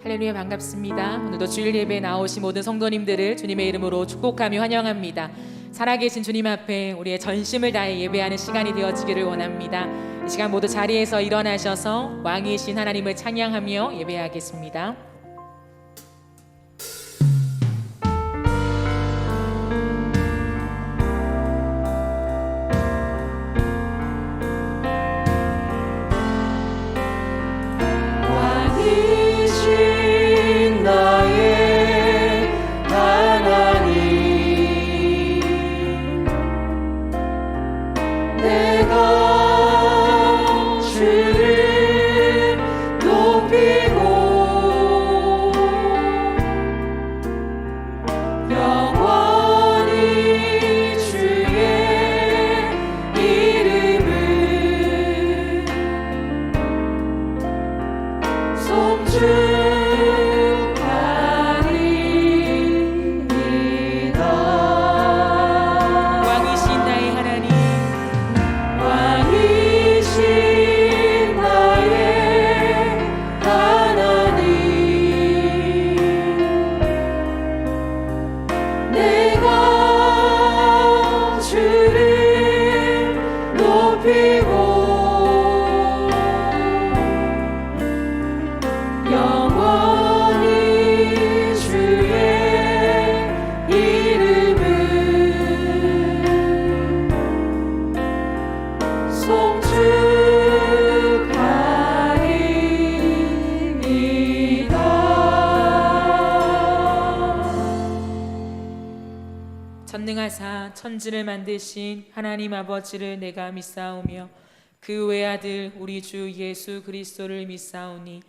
할렐루야, 반갑습니다. 오늘도 주일 예배에 나오신 모든 성도님들을 주님의 이름으로 축복하며 환영합니다. 살아계신 주님 앞에 우리의 전심을 다해 예배하는 시간이 되어지기를 원합니다. 이 시간 모두 자리에서 일어나셔서 왕이신 하나님을 찬양하며 예배하겠습니다. 전능하사 천지를 만드신 하나님 아버지를 내가 믿사오며 그 외아들 우리 주 예수 그리스도를 믿사오니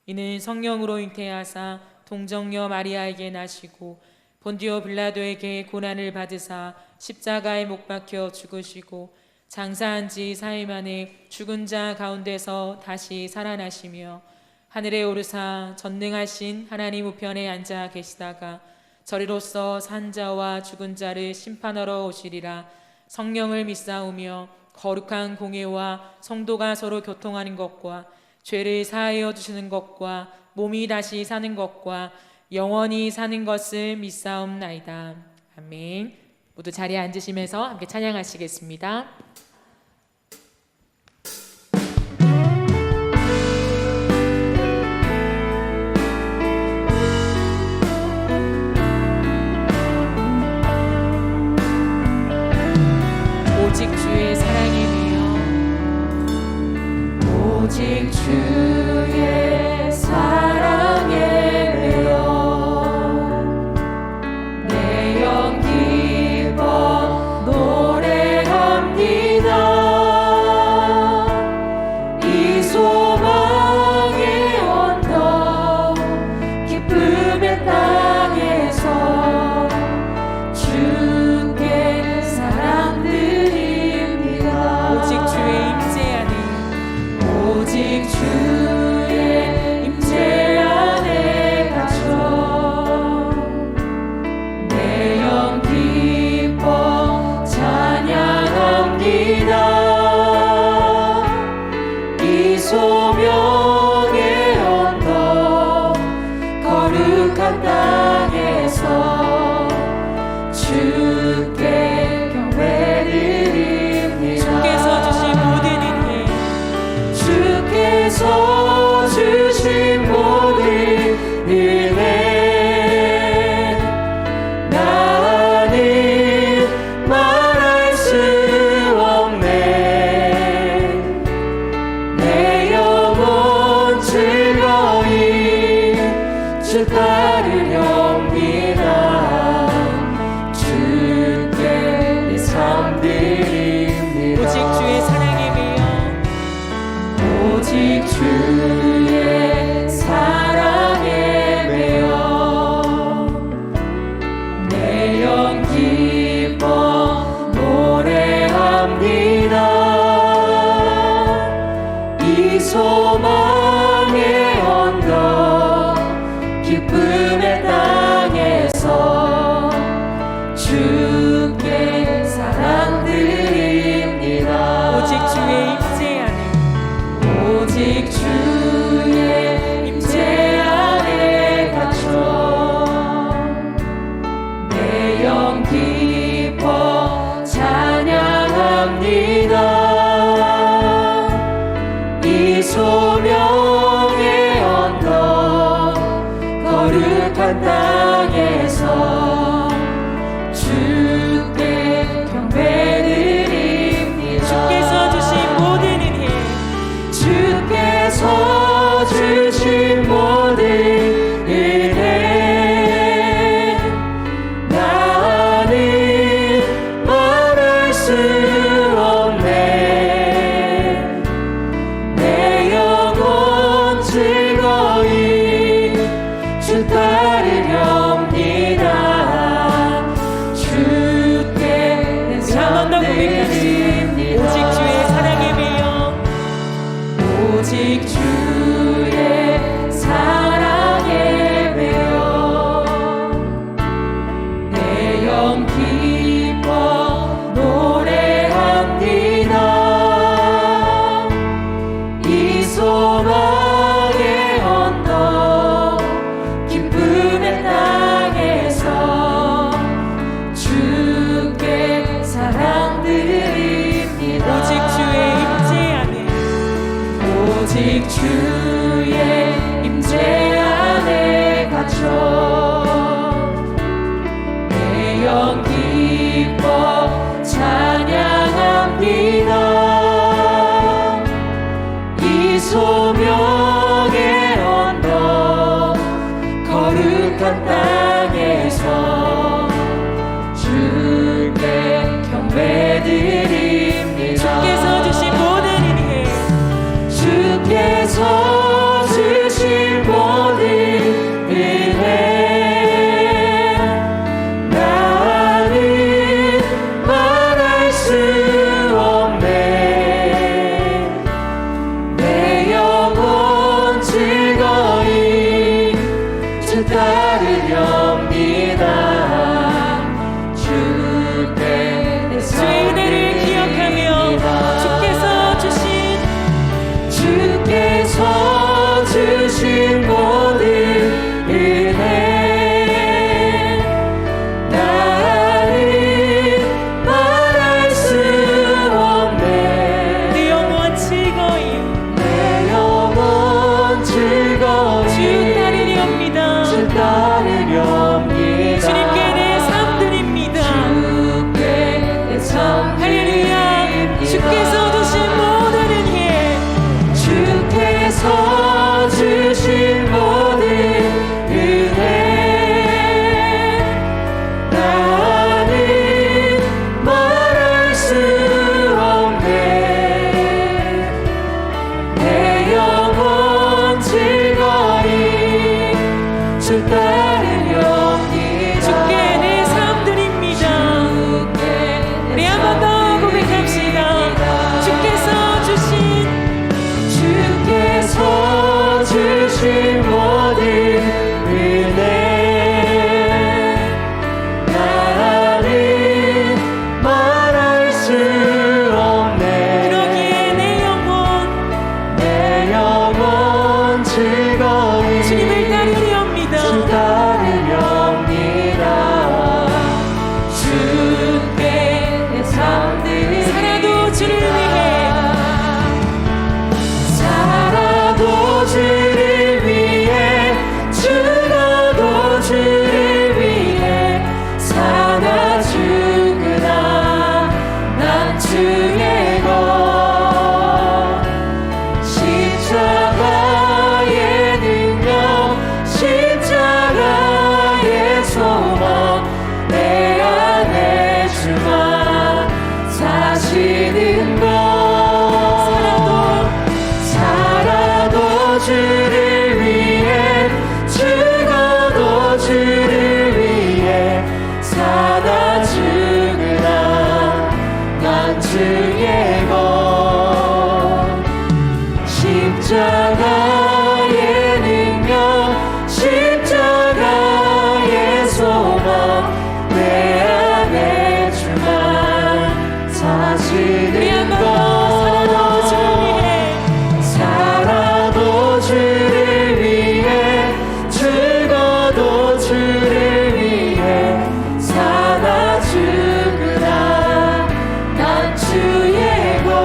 이는 성령으로 잉태하사 동정녀 마리아에게 나시고 본디오 빌라도에게 고난을 받으사 십자가에 못 박혀 죽으시고 장사한 지 4일 만에 죽은 자 가운데서 다시 살아나시며 하늘에 오르사 전능하신 하나님 우편에 앉아 계시다가 저리로서 산 자와 죽은 자를 심판하러 오시리라. 성령을 믿사오며 거룩한 공예와 성도가 서로 교통하는 것과 죄를 사하여 주시는 것과 몸이 다시 사는 것과 영원히 사는 것을 믿사옵나이다. 아멘. 모두 자리에 앉으시면서 함께 찬양하시겠습니다. 오직 주의 사랑에 매여 오직 주의 사랑에 매여 내 영 기뻐 노래합니다. 이 소망의 언덕 기쁨의 땅에서 주께 사랑드립니다. 오직 주의 임재 안에 갇혀 내 영 기뻐 찬양합니다. 이 소명의 언덕 거룩한 땅에서 주께 경배드립니다. 주께서 주신 모든 은혜 나는 말할 수 없네. 내 영혼 즐거이 주 따르렵니다. 주께 내 삶 드립니다. 오직 주의 사랑에 매여 오직 주의 사랑에 매여 내 영 기뻐 노래합니다. 이 소망의 언덕 기쁨의 땅에서 주께 사랑드립니다. 오직 주의 임재 안에 소명의 언덕 거룩한 땅에서 주께 경배드립니다. 주께서 주신 모든 은혜, 주께서 주신 모든 은혜, 나는 말할 수 없네. 내 영혼 즐거이 주 따르렵니다. 주께 내 삶 드립니다. 오직 주의 사랑에 매여, 오직 주의 사랑에 매여 내 영 기뻐 노래합니다. 이 소망의 언덕 기쁨의 땅에서 주께 사랑 드립니다. 오직 주의 임재 안에, 오직 주의 임재 안에 갇혀 내 영 기뻐 찬양합니다. 이 소명의 언덕 거룩한 땅에서 주께 경배드립니다. 주께서 주신 모든 은혜, 주께서 주신 모든 은혜, 나는 말할 수 없네. 내 영혼 즐거이 주 따르렵니다. 주께 내 주의 은혜를 기억하며 주께서 주신 모든 은혜, 나는 말할 수 없네. 내 영혼 즐거이, 내 영혼 즐거이 주 따르렵니다. 주 따르렵니다. 주님께 내 삶 드립니다. 주께 내 삶 드립니다. 할렐루야. 주께서 주신 모든 은혜, 주께서 주신 모든 은혜, 나는 말할 수 없네. 내 영혼 즐거이 주 따르렵니다. 주께 내 삶 드립니다. 우리 한 번 더 고백합시다. 주께서 주신 모든 은혜, 나는 말할 수 없네. 그러기에 내 영혼 즐거이 주님을 따르렵니다. 주 따르렵니다. 주께 내 삶 드립니다. 살아도 주를 위해, 살아도 주를 위해, 죽어도 주를 위해, 사나 죽으나 난 주의 것. 십자가의 능력, 십자가의 소망, 내 안에 주만 사시는 것. 살아도 주를 위해, 죽어도 주를 위해, 사나 죽으나 난 주의 것. 십자가의 능력, 십자가의 소망, 내 안에 주만 사시는 것. 살아도 주를 위해, 죽어도 주를 위해, 사나 죽으나 난 주의 것.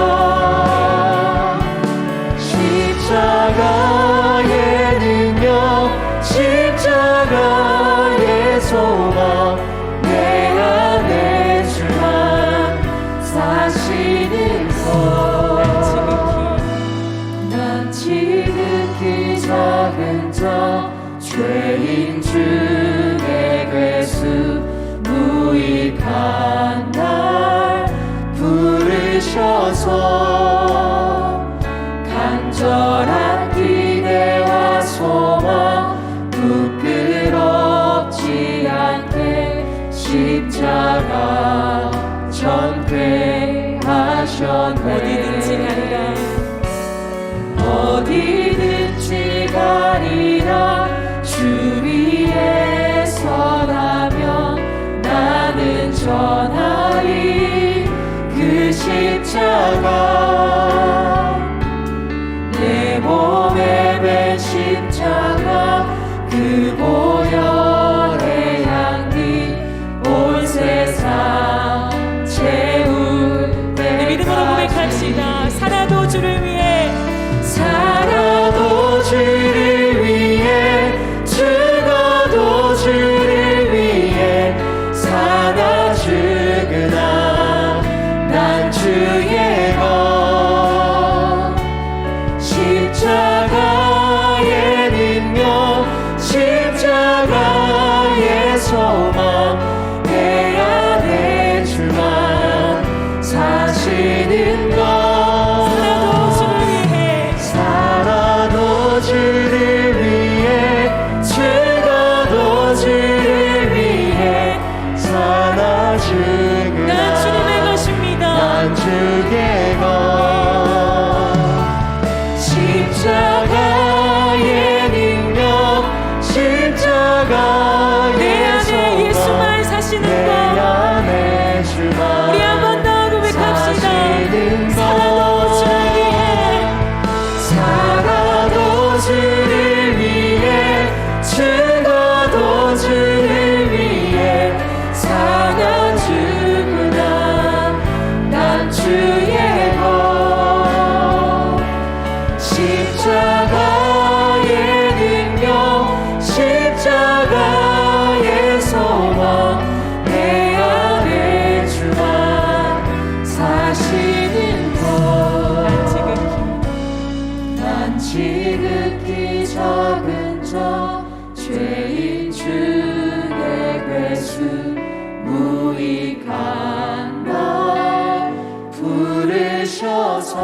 무익한 날 부르셔서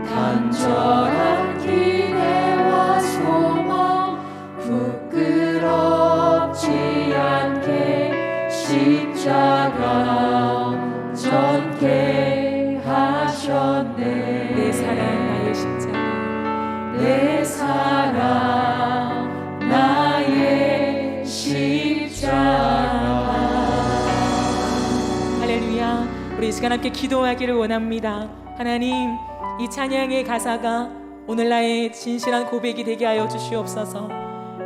간절한 기대와 소망 부끄럽지 않게 십자가 전케 하셨네. 내 사랑 나의 십자가, 내 사랑 나의 십자가. 할렐루야. 우리 이 시간 함께 기도하기를 원합니다. 하나님, 이 찬양의 가사가 오늘 나의 진실한 고백이 되게 하여 주시옵소서.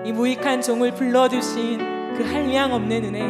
이 무익한 종을 불러주신 그 한량 없는 은혜,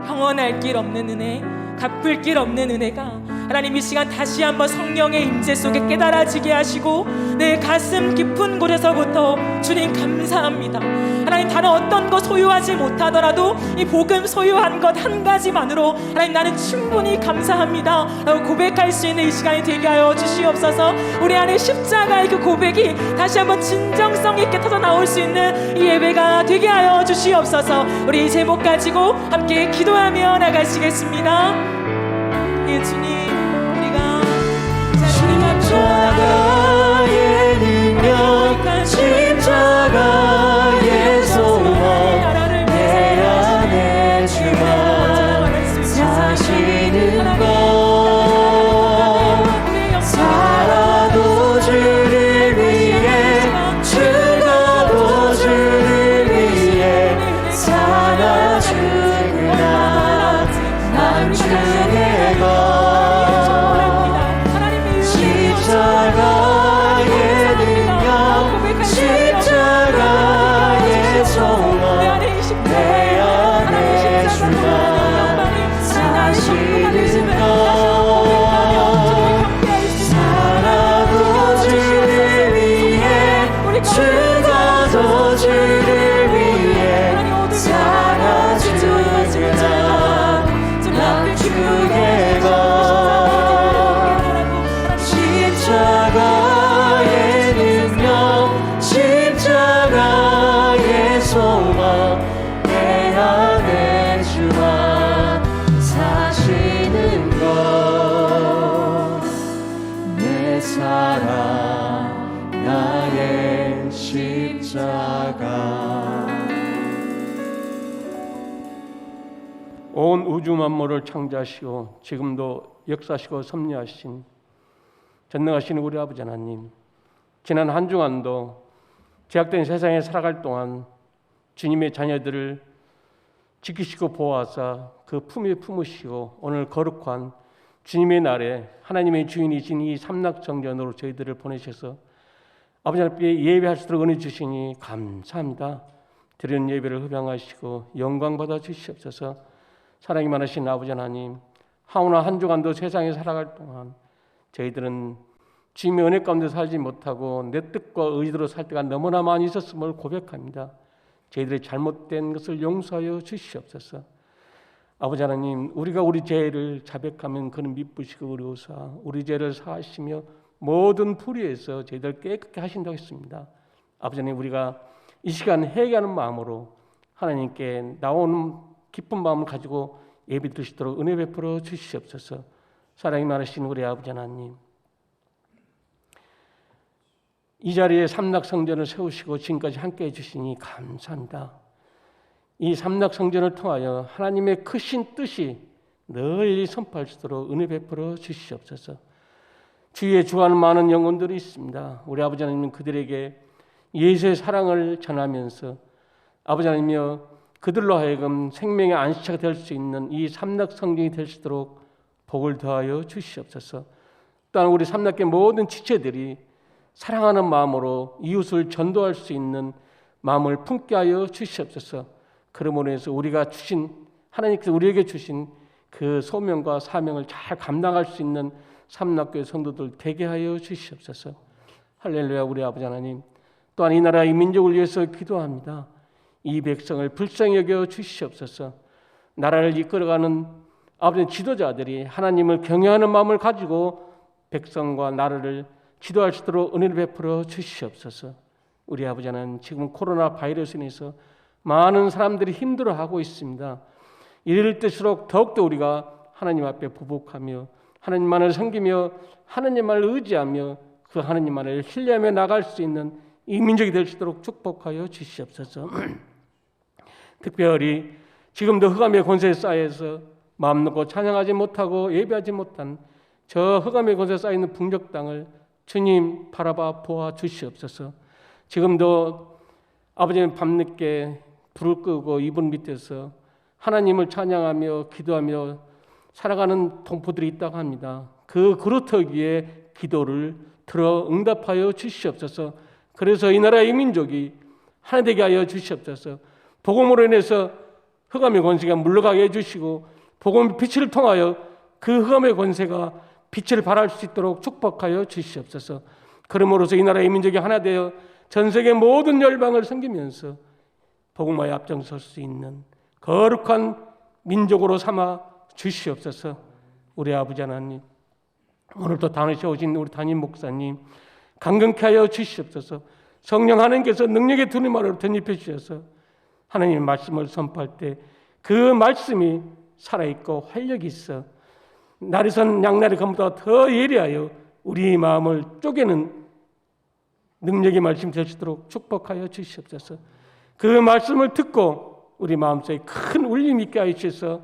형언할 길 없는 은혜, 갚을 길 없는 은혜가 하나님 이 시간 다시 한번 성령의 임재 속에 깨달아지게 하시고 내 가슴 깊은 곳에서부터 주님 감사합니다. 하나님, 다른 어떤 것 소유하지 못하더라도 이 복음 소유한 것 한 가지만으로 하나님 나는 충분히 감사합니다 라고 고백할 수 있는 이 시간이 되게 하여 주시옵소서. 우리 안에 십자가의 그 고백이 다시 한번 진정성 있게 터져 나올 수 있는 이 예배가 되게 하여 주시옵소서. 우리 이 제목 가지고 함께 기도하며 나가시겠습니다. 예, 주님, 우리가 십자가의 능력, 십자가의 소망, 내 안에 주만 사시는 것, 살아도 주를 위해, 죽어도 주를 위해 살아주구나. 난 주의 것, 십자가의 능력, 십자가의 소망, 내 안에 주만 사시는 것, 살아도 주를 위해, 죽어도 주를 위해 살아주구나. 난 주의 것, 십자가의 능력, 십자가의 소망, 내 안에 주만 사시는 것, 내 사랑 나의 십자가. 온 우주 만물을 창조하시고 지금도 역사하시고 섭리하신 전능하신 우리 아버지 하나님, 지난 한 주간도 제약된 세상에 살아갈 동안 주님의 자녀들을 지키시고 보호하사 그 품에 품으시고 오늘 거룩한 주님의 날에 하나님의 주인이신 이 삼락정전으로 저희들을 보내셔서 아버지 앞에 예배할 수 있도록 은혜 주시니 감사합니다. 드리는 예배를 흡양하시고 영광 받아 주시옵소서. 사랑이 많으신 아버지 하나님, 하오나 한 주간도 세상에 살아갈 동안 저희들은 주님의 은혜 가운데 살지 못하고 내 뜻과 의지대로 살 때가 너무나 많이 있었음을 고백합니다. 저희들의 잘못된 것을 용서하여 주시옵소서. 아버지 하나님, 우리가 우리 죄를 자백하면 그는 미쁘시고 의로우사 우리 죄를 사하시며 모든 불의에서 저희들 깨끗게 하신다고 했습니다. 아버지 하나님, 우리가 이 시간 회개하는 마음으로 하나님께 나오는 기쁜 마음을 가지고 예배 드리도록 은혜 베풀어 주시옵소서. 사랑이 많으신 우리 아버지 하나님, 이 자리에 삼락성전을 세우시고 지금까지 함께 해주시니 감사합니다. 이 삼락성전을 통하여 하나님의 크신 뜻이 널리 선포할 수 있도록 은혜 베풀어 주시옵소서. 주위에 주하는 많은 영혼들이 있습니다. 우리 아버지 하나님, 그들에게 예수의 사랑을 전하면서 아버지 하나님이여 그들로 하여금 생명의 안식처가 될 수 있는 이 삼락성전이 될 수 있도록 복을 더하여 주시옵소서. 또한 우리 삼락계 모든 지체들이 사랑하는 마음으로 이웃을 전도할 수 있는 마음을 품게 하여 주시옵소서. 그러므로 해서 우리가 주신, 하나님께서 우리에게 주신 그 소명과 사명을 잘 감당할 수 있는 삼락교회 성도들 되게 하여 주시옵소서. 할렐루야. 우리 아버지 하나님, 또한 이 나라 이 민족을 위해서 기도합니다. 이 백성을 불쌍히 여겨 주시옵소서. 나라를 이끌어가는 아버지 지도자들이 하나님을 경외하는 마음을 가지고 백성과 나라를 지도할 수 있도록 은혜를 베풀어 주시옵소서. 우리 아버지 하나님, 지금 코로나 바이러스로 인해서 많은 사람들이 힘들어하고 있습니다. 이럴 때일수록 더욱더 우리가 하나님 앞에 부복하며 하나님만을 섬기며 하나님만을 의지하며 그 하나님만을 신뢰하며 나갈 수 있는 이 민족이 될 수 있도록 축복하여 주시옵소서. 특별히 지금도 흑암의 권세에 쌓여서 마음 놓고 찬양하지 못하고 예배하지 못한 저 흑암의 권세에 쌓여있는 북녘 땅을 주님 바라봐 보아 주시옵소서. 지금도 아버지는 밤늦게 불을 끄고 이불 밑에서 하나님을 찬양하며 기도하며 살아가는 동포들이 있다고 합니다. 그 그루터 위에 기도를 들어 응답하여 주시옵소서. 그래서 이 나라의 민족이 하나 되게 하여 주시옵소서. 복음으로 인해서 흑암의 권세가 물러가게 해주시고 복음의 빛을 통하여 그 흑암의 권세가 빛을 발할 수 있도록 축복하여 주시옵소서. 그러므로서 이 나라의 민족이 하나 되어 전 세계 모든 열방을 섬기면서 복음화에 앞장설 수 있는 거룩한 민족으로 삼아 주시옵소서. 우리 아버지 하나님, 오늘도 단원시에 오신 우리 담임 목사님 강건케 하여 주시옵소서. 성령 하나님께서 능력의 두루마리로 덧입혀 주셔서 하나님의 말씀을 선포할 때 그 말씀이 살아있고 활력이 있어 날이선 양날의 검보다 더 예리하여 우리 마음을 쪼개는 능력의 말씀 될 수 있도록 축복하여 주시옵소서. 그 말씀을 듣고 우리 마음속에 큰 울림이 있게 하여 주셔서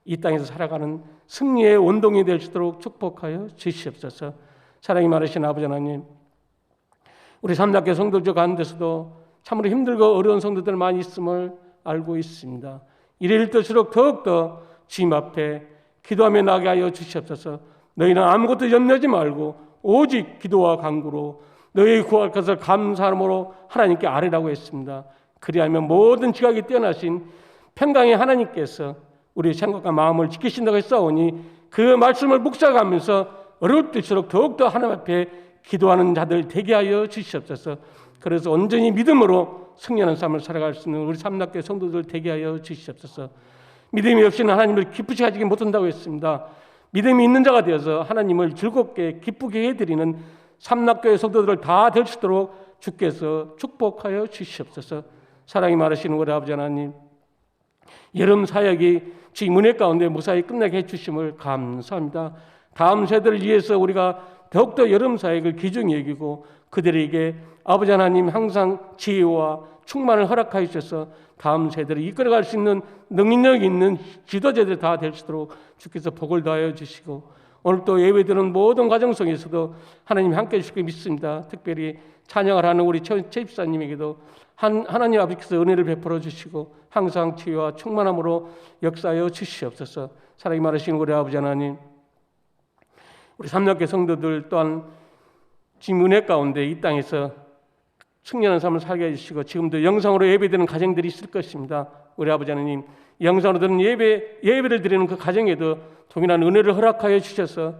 이 땅에서 살아가는 승리의 원동이 될 수 있도록 축복하여 주시옵소서. 사랑이 많으신 아버지 하나님, 우리 삼각교 성도들 가운데서도 참으로 힘들고 어려운 성도들 많이 있음을 알고 있습니다. 이럴 때일수록 더욱더 주님 앞에 기도하며 나게 하여 주시옵소서. 너희는 아무것도 염려하지 말고 오직 기도와 간구로 너희 구할 것을 감사함으로 하나님께 아뢰라고 했습니다. 그리하면 모든 지각이 뛰어나신 평강의 하나님께서 우리의 생각과 마음을 지키신다고 했사오니 그 말씀을 묵상하면서 어려울 때일수록 더욱더 하나님 앞에 기도하는 자들 되게 하여 주시옵소서. 그래서 온전히 믿음으로 승리하는 삶을 살아갈 수 있는 우리 삼락교회 성도들 되게 하여 주시옵소서. 믿음이 없이는 하나님을 기쁘게 하지 못한다고 했습니다. 믿음이 있는 자가 되어서 하나님을 즐겁게 기쁘게 해드리는 삼락교회 성도들을 다 될 수 있도록 주께서 축복하여 주시옵소서. 사랑이 많으신 우리 아버지 하나님, 여름 사역이 주의 은혜 가운데 무사히 끝나게 해주심을 감사합니다. 다음 세대를 위해서 우리가 더욱더 여름 사역을 귀중히 여기고 그들에게 아버지 하나님 항상 지혜와 충만을 허락하여 주셔서 다음 세대를 이끌어갈 수 있는 능력 있는 지도자들이 다 될 수 있도록 주께서 복을 다하여 주시고 오늘 또 예배드리는 모든 과정 속에서도 하나님이 함께 해주실 걸 믿습니다. 특별히 찬양을 하는 우리 최 집사님에게도 하나님 아버지께서 은혜를 베풀어 주시고 항상 치유와 충만함으로 역사하여 주시옵소서. 사랑이 많으신 우리 아버지 하나님, 우리 삼락교 성도들 또한 지금 은혜 가운데 이 땅에서 승리하는 삶을 살게 해주시고 지금도 영상으로 예배드리는 가정들이 있을 것입니다. 우리 아버지 하나님, 영상으로 드리는 예배를 드리는 그 가정에도 동일한 은혜를 허락하여 주셔서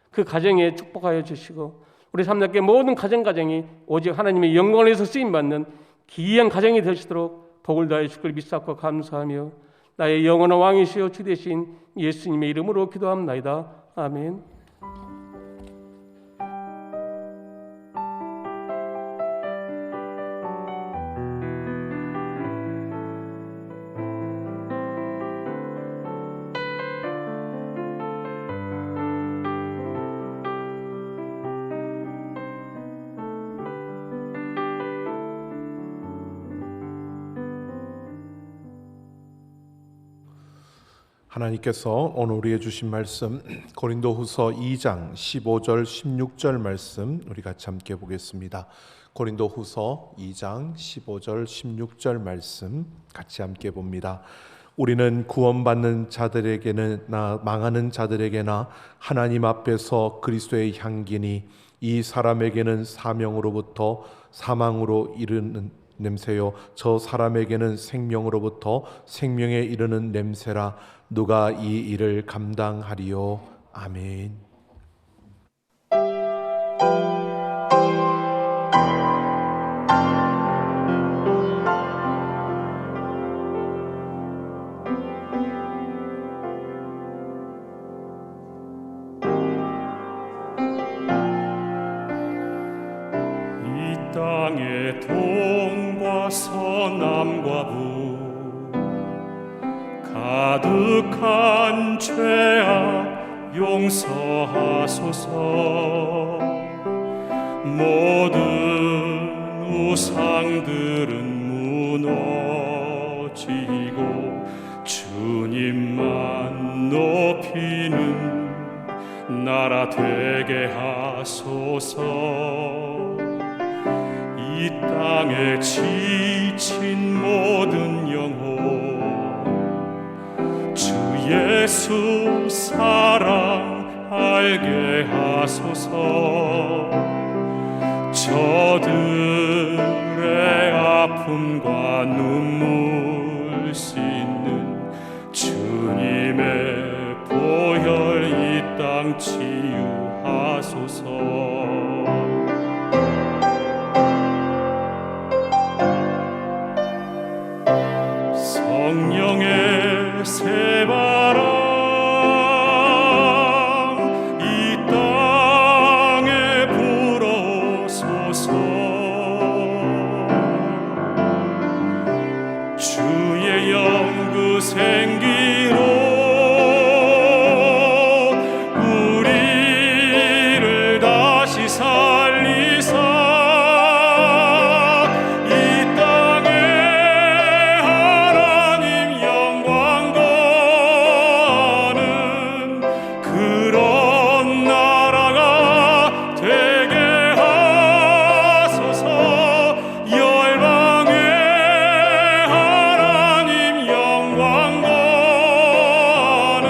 그 가정에 축복하여 주시고 우리 삼락교회 모든 가정이 오직 하나님의 영광을 위해서 쓰임받는 귀한 가정이 될 수 있도록 복을 다해 주실 걸 믿사옵고 감사하며 나의 영원한 왕이시여 주 되신 예수님의 이름으로 기도합나이다. 아멘. 하나님께서 오늘 우리에게 주신 말씀 고린도후서 2장 15절 16절 말씀 우리 같이 함께 보겠습니다. 고린도후서 2장 15절 16절 말씀 같이 함께 봅니다. 우리는 구원받는 자들에게나 망하는 자들에게나 하나님 앞에서 그리스도의 향기니 이 사람에게는 사명으로부터 사망으로 이르는 냄새요 저 사람에게는 생명으로부터 생명에 이르는 냄새라. 누가 이 일을 감당하리요. 아멘. 이 땅의 동과 서남과 북 거룩한 죄악 용서하소서. 모든 우상들은 무너지고 주님만 높이는 나라 되게 하소서. 이 땅에 지친 모든 영혼 주 예수 사랑 알게 하소서. 저들의 아픔과 눈물 씻는 주님의 보혈 이 땅 치유하소서. 성령의 새바람 이 땅에 불어소서. 주의 영 그 생기로 우리를 다시 살리사 이 땅에 하나님 영광 거하는 그런 나라가 되게 하소서. 열방에 하나님 영광 거하는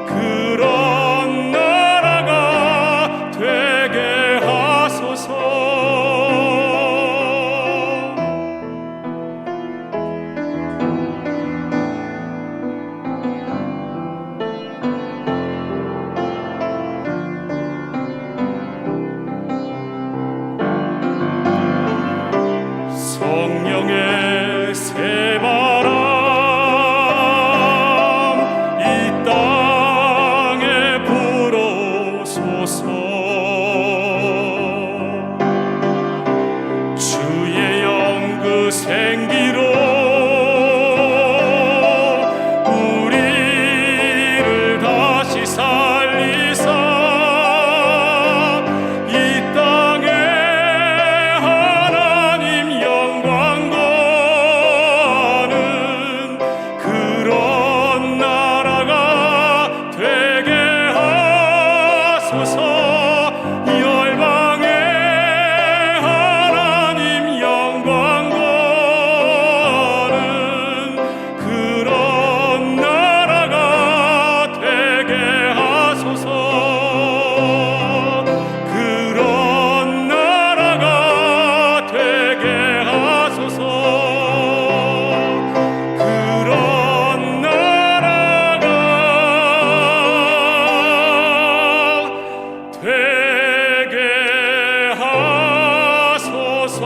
그런 나라가 되게 하소서. 성령의 새바람 이 땅에 불어소서. 주의 영 그 생기로 우리를 다시 살리사 이 땅에 하나님 영광 거하는 그런 나라가 되게 하소서. 열방에 하나님 영광 거하는 그런 나라가 되게 하소서. 그런 나라가 되게 하소서. 그런 나라가 되게 하소서.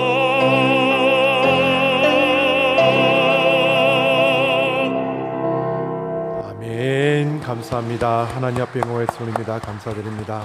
아멘. 감사합니다. 하나님 앞에 영광했습니다. 감사드립니다.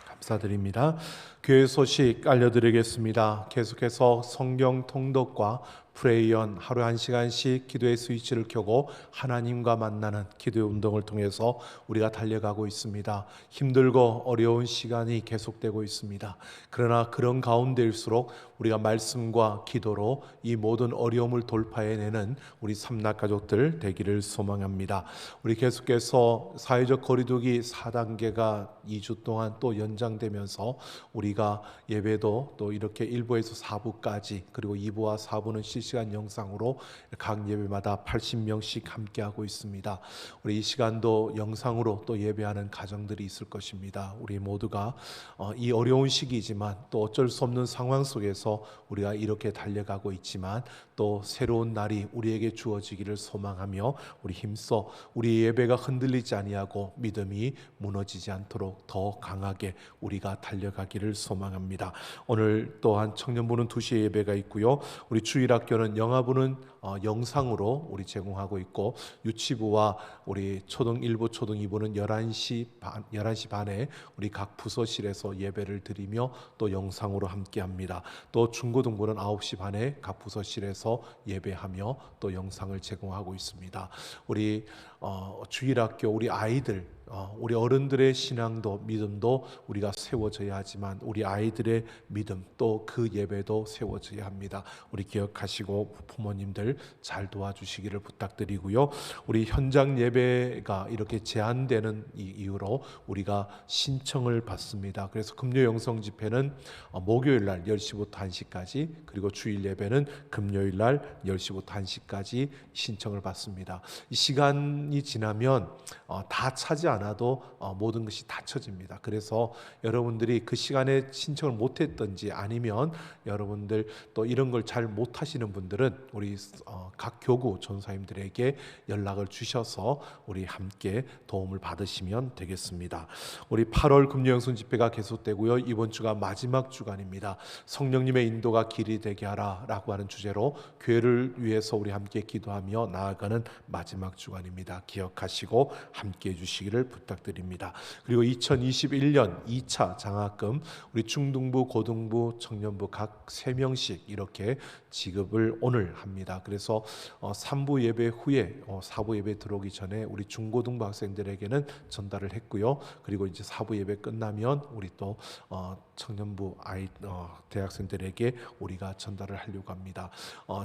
감사드립니다. 교회 소식 알려드리겠습니다. 계속해서 성경 통독과 프레이언 하루 1시간씩 기도의 스위치를 켜고 하나님과 만나는 기도의 운동을 통해서 우리가 달려가고 있습니다. 힘들고 어려운 시간이 계속되고 있습니다. 그러나 그런 가운데일수록 우리가 말씀과 기도로 이 모든 어려움을 돌파해내는 우리 삼락 가족들 되기를 소망합니다. 우리 계속해서 사회적 거리두기 4단계가 2주 동안 또 연장되면서 우리가 예배도 또 이렇게 1부에서 4부까지 그리고 2부와 4부는 실시간 영상으로 각 예배마다 80명씩 함께하고 있습니다. 우리 이 시간도 영상으로 또 예배하는 가정들이 있을 것입니다. 우리 모두가 이 어려운 시기이지만 또 어쩔 수 없는 상황 속에서 우리가 이렇게 달려가고 있지만 또 새로운 날이 우리에게 주어지기를 소망하며 우리 힘써 우리 예배가 흔들리지 아니하고 믿음이 무너지지 않도록 더 강하게 우리가 달려가기를 소망합니다. 오늘 또한 청년부는 2시에 예배가 있고요. 우리 주일학교 중고등학교는 영화부는 영상으로 우리 제공하고 있고, 유치부와 우리 초등 1부, 초등 2부는 11시 반에 우리 각 부서실에서 예배를 드리며 또 영상으로 함께 합니다. 또 중고등부는 9시 반에 각 부서실에서 예배하며 또 영상을 제공하고 있습니다. 우리 주일학교 우리 아이들, 우리 어른들의 신앙도 믿음도 우리가 세워져야 하지만 우리 아이들의 믿음 또 그 예배도 세워져야 합니다. 우리 기억하시고 부모님들 잘 도와주시기를 부탁드리고요. 우리 현장 예배가 이렇게 제한되는 이유로 우리가 신청을 받습니다. 그래서 금요 영성 집회는 목요일 날 10시부터 1시까지, 그리고 주일 예배는 금요일 날 10시부터 1시까지 신청을 받습니다. 이 시간이 지나면 다 차지 않아도 모든 것이 닫혀집니다. 그래서 여러분들이 그 시간에 신청을 못했든지 아니면 여러분들 또 이런 걸 잘 못하시는 분들은 우리 각 교구 전사님들에게 연락을 주셔서 우리 함께 도움을 받으시면 되겠습니다. 우리 8월 금요영성 집회가 계속되고요. 이번 주가 마지막 주간입니다. 성령님의 인도가 길이 되게 하라 라고 하는 주제로 교회를 위해서 우리 함께 기도하며 나아가는 마지막 주간입니다. 기억하시고 함께 해주시기를 부탁드립니다. 그리고 2021년 2차 장학금 우리 중등부, 고등부, 청년부 각 3명씩 이렇게 지급을 오늘 합니다. 그래서 3부 예배 후에 4부 예배 들어오기 전에 우리 중고등부 학생들에게는 전달을 했고요. 그리고 이제 4부 예배 끝나면 우리 또 청년부 대학생들에게 우리가 전달을 하려고 합니다.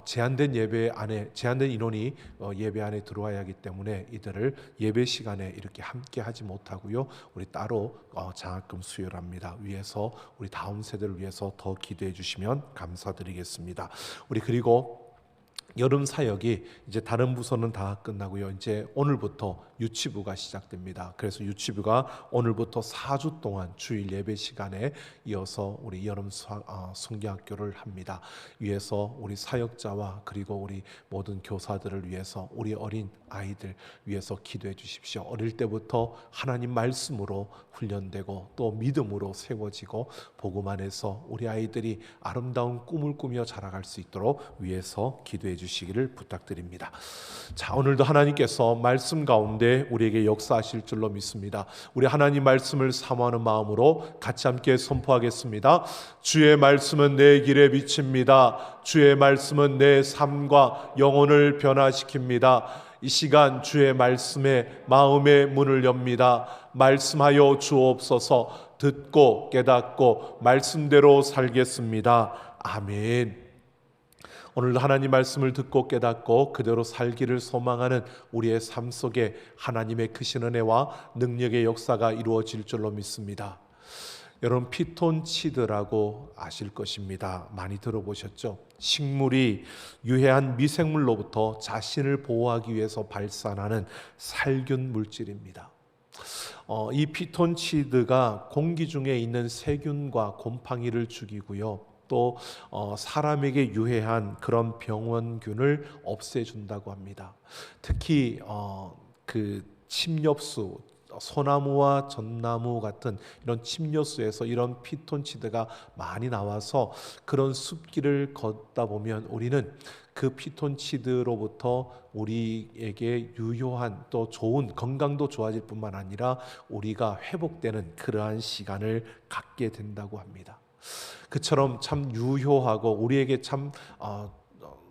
제한된 예배 안에 제한된 인원이 예배 안에 들어와야 하기 때문에 이들을 예배 시간에 이렇게 함께 하지 못하고요. 우리 따로 장학금 수여를 합니다. 위해서 우리 다음 세대를 위해서 더 기도해 주시면 감사드리겠습니다. 우리 그리고 여름 사역이 이제 다른 부서는 다 끝나고요. 이제 오늘부터 유치부가 시작됩니다. 그래서 유치부가 오늘부터 4주 동안 주일 예배 시간에 이어서 우리 여름 성경학교를 합니다. 위해서 우리 사역자와 그리고 우리 모든 교사들을 위해서 우리 어린 아이들 위해서 기도해 주십시오. 어릴 때부터 하나님 말씀으로 훈련되고 또 믿음으로 세워지고 복음 안에서 우리 아이들이 아름다운 꿈을 꾸며 자라갈 수 있도록 위해서 기도해 주시기를 부탁드립니다. 자, 오늘도 하나님께서 말씀 가운데 우리에게 역사하실 줄로 믿습니다. 우리 하나님 말씀을 사모하는 마음으로 같이 함께 선포하겠습니다. 주의 말씀은 내 길에 비칩니다. 주의 말씀은 내 삶과 영혼을 변화시킵니다. 이 시간 주의 말씀에 마음의 문을 엽니다. 말씀하여 주옵소서. 듣고 깨닫고 말씀대로 살겠습니다. 아멘. 오늘도 하나님 말씀을 듣고 깨닫고 그대로 살기를 소망하는 우리의 삶 속에 하나님의 크신 은혜와 능력의 역사가 이루어질 줄로 믿습니다. 여러분, 피톤치드라고 아실 것입니다. 많이 들어보셨죠? 식물이 유해한 미생물로부터 자신을 보호하기 위해서 발산하는 살균 물질입니다. 이 피톤치드가 공기 중에 있는 세균과 곰팡이를 죽이고요. 또 사람에게 유해한 그런 병원균을 없애준다고 합니다. 특히 그 침엽수, 소나무와 전나무 같은 이런 침엽수에서 이런 피톤치드가 많이 나와서 그런 숲길을 걷다 보면 우리는 그 피톤치드로부터 우리에게 유효한 또 좋은 건강도 좋아질 뿐만 아니라 우리가 회복되는 그러한 시간을 갖게 된다고 합니다. 그처럼 참 유효하고 우리에게 참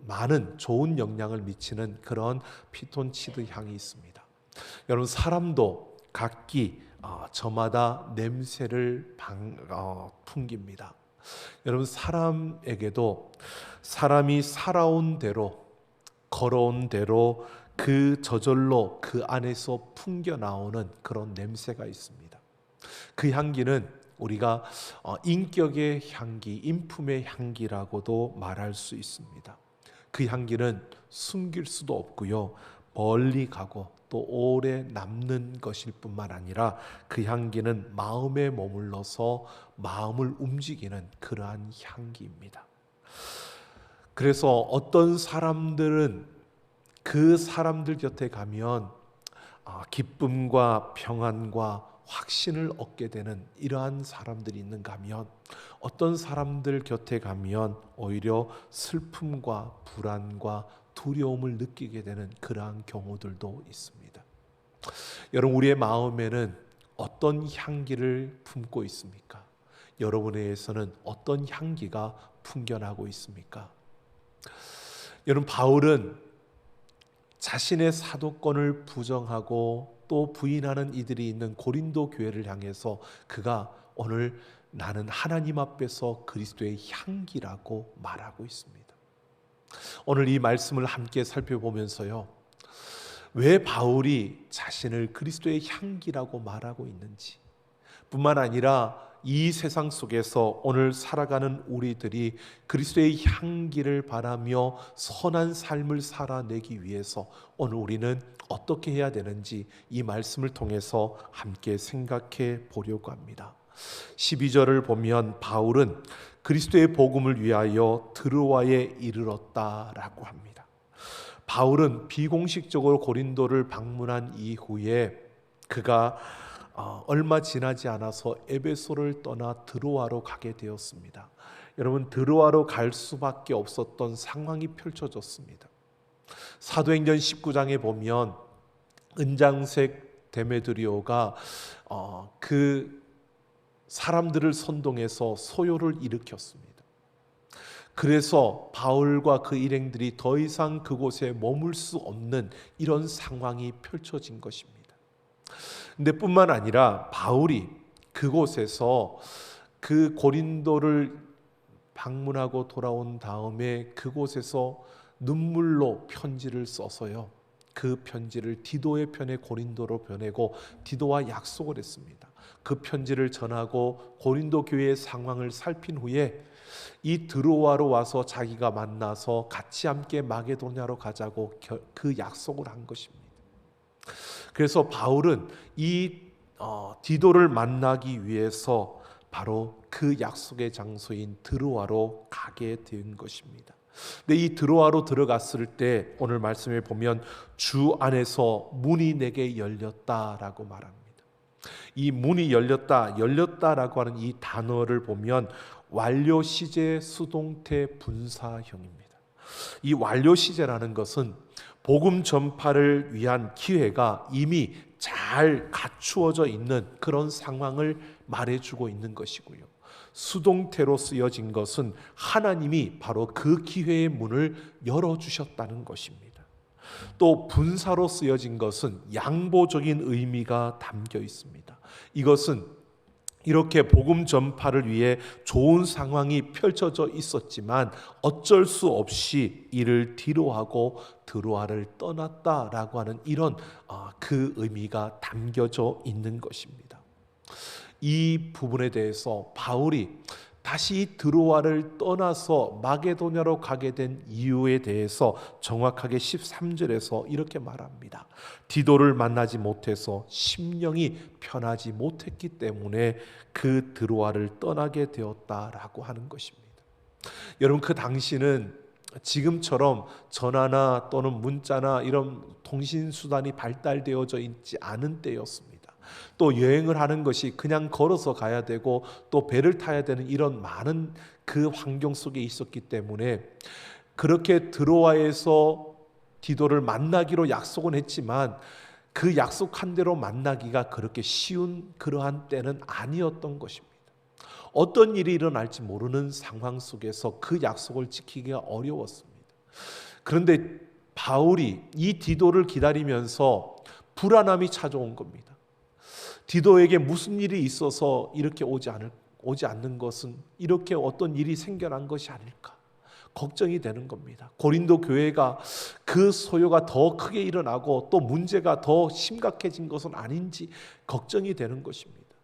많은 좋은 영향을 미치는 그런 피톤치드 향이 있습니다. 여러분, 사람도 각기 저마다 냄새를 풍깁니다. 여러분, 사람에게도 사람이 살아온 대로 걸어온 대로 그 저절로 그 안에서 풍겨 나오는 그런 냄새가 있습니다. 그 향기는 우리가 인격의 향기, 인품의 향기라고도 말할 수 있습니다. 그 향기는 숨길 수도 없고요. 멀리 가고 또 오래 남는 것일 뿐만 아니라 그 향기는 마음에 머물러서 마음을 움직이는 그러한 향기입니다. 그래서 어떤 사람들은 그 사람들 곁에 가면 기쁨과 평안과 확신을 얻게 되는 이러한 사람들이 있는가 하면, 어떤 사람들 곁에 가면 오히려 슬픔과 불안과 두려움을 느끼게 되는 그러한 경우들도 있습니다. 여러분, 우리의 마음에는 어떤 향기를 품고 있습니까? 여러분에게서는 어떤 향기가 풍겨나고 있습니까? 여러분, 바울은 자신의 사도권을 부정하고 또 부인하는 이들이 있는 고린도 교회를 향해서 그가 오늘 나는 하나님 앞에서 그리스도의 향기라고 말하고 있습니다. 오늘 이 말씀을 함께 살펴보면서요, 왜 바울이 자신을 그리스도의 향기라고 말하고 있는지, 뿐만 아니라 이 세상 속에서 오늘 살아가는 우리들이 그리스도의 향기를 바라며 선한 삶을 살아내기 위해서 오늘 우리는 어떻게 해야 되는지 이 말씀을 통해서 함께 생각해 보려고 합니다. 12절을 보면 바울은 그리스도의 복음을 위하여 드로아에 이르렀다라고 합니다. 바울은 비공식적으로 고린도를 방문한 이후에 그가 얼마 지나지 않아서 에베소를 떠나 드로아로 가게 되었습니다. 여러분, 드로아로 갈 수밖에 없었던 상황이 펼쳐졌습니다. 사도행전 19장에 보면 은장색 데메드리오가 그 사람들을 선동해서 소요를 일으켰습니다. 그래서 바울과 그 일행들이 더 이상 그곳에 머물 수 없는 이런 상황이 펼쳐진 것입니다. 근데 뿐만 아니라 바울이 그곳에서 그 고린도를 방문하고 돌아온 다음에 그곳에서 눈물로 편지를 써서요, 그 편지를 디도의 편에 고린도로 보내고 디도와 약속을 했습니다. 그 편지를 전하고 고린도 교회의 상황을 살핀 후에 이 드로아로 와서 자기가 만나서 같이 함께 마게도냐로 가자고 그 약속을 한 것입니다. 그래서 바울은 이 디도를 만나기 위해서 바로 그 약속의 장소인 드로아로 가게 된 것입니다. 근데 이 드로아로 들어갔을 때 오늘 말씀에 보면 주 안에서 문이 내게 열렸다라고 말합니다. 이 문이 열렸다라고 하는 이 단어를 보면 완료 시제 수동태 분사형입니다. 이 완료 시제라는 것은 복음 전파를 위한 기회가 이미 잘 갖추어져 있는 그런 상황을 말해주고 있는 것이고요, 수동태로 쓰여진 것은 하나님이 바로 그 기회의 문을 열어주셨다는 것입니다. 또 분사로 쓰여진 것은 양보적인 의미가 담겨 있습니다. 이것은 이렇게 복음 전파를 위해 좋은 상황이 펼쳐져 있었지만 어쩔 수 없이 이를 뒤로하고 드로아를 떠났다라고 하는 이런 그 의미가 담겨져 있는 것입니다. 이 부분에 대해서 바울이 다시 드로아를 떠나서 마게도냐로 가게 된 이유에 대해서 정확하게 13절에서 이렇게 말합니다. 디도를 만나지 못해서 심령이 편하지 못했기 때문에 그 드로아를 떠나게 되었다라고 하는 것입니다. 여러분, 그 당시는 지금처럼 전화나 또는 문자나 이런 통신수단이 발달되어져 있지 않은 때였습니다. 또 여행을 하는 것이 그냥 걸어서 가야 되고 또 배를 타야 되는 이런 많은 그 환경 속에 있었기 때문에 그렇게 드로아에서 디도를 만나기로 약속은 했지만 그 약속한 대로 만나기가 그렇게 쉬운 그러한 때는 아니었던 것입니다. 어떤 일이 일어날지 모르는 상황 속에서 그 약속을 지키기가 어려웠습니다. 그런데 바울이 이 디도를 기다리면서 불안함이 찾아온 겁니다. 디도에게 무슨 일이 있어서 이렇게 오지 않는 것은 이렇게 어떤 일이 생겨난 것이 아닐까 걱정이 되는 겁니다. 고린도 교회가 그 소요가 더 크게 일어나고 또 문제가 더 심각해진 것은 아닌지 걱정이 되는 것입니다.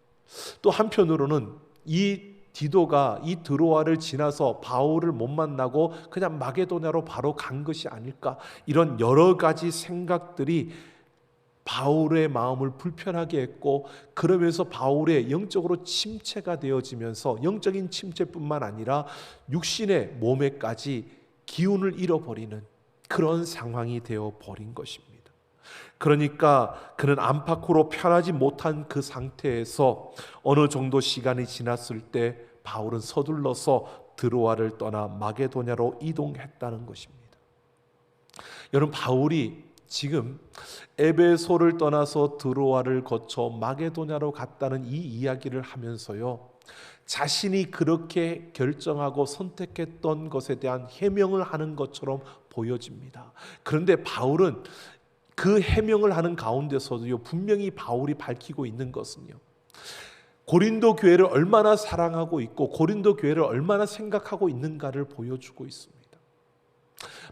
또 한편으로는 이 디도가 이 드로아를 지나서 바울을 못 만나고 그냥 마게도냐로 바로 간 것이 아닐까, 이런 여러 가지 생각들이 바울의 마음을 불편하게 했고, 그러면서 바울의 영적으로 침체가 되어지면서 영적인 침체뿐만 아니라 육신의 몸에까지 기운을 잃어버리는 그런 상황이 되어버린 것입니다. 그러니까 그는 안팎으로 편하지 못한 그 상태에서 어느 정도 시간이 지났을 때 바울은 서둘러서 드로아를 떠나 마게도냐로 이동했다는 것입니다. 여러분, 바울이 지금 에베소를 떠나서 드로아를 거쳐 마게도냐로 갔다는 이 이야기를 하면서요, 자신이 그렇게 결정하고 선택했던 것에 대한 해명을 하는 것처럼 보여집니다. 그런데 바울은 그 해명을 하는 가운데서도요, 분명히 바울이 밝히고 있는 것은요, 고린도 교회를 얼마나 사랑하고 있고 고린도 교회를 얼마나 생각하고 있는가를 보여주고 있습니다.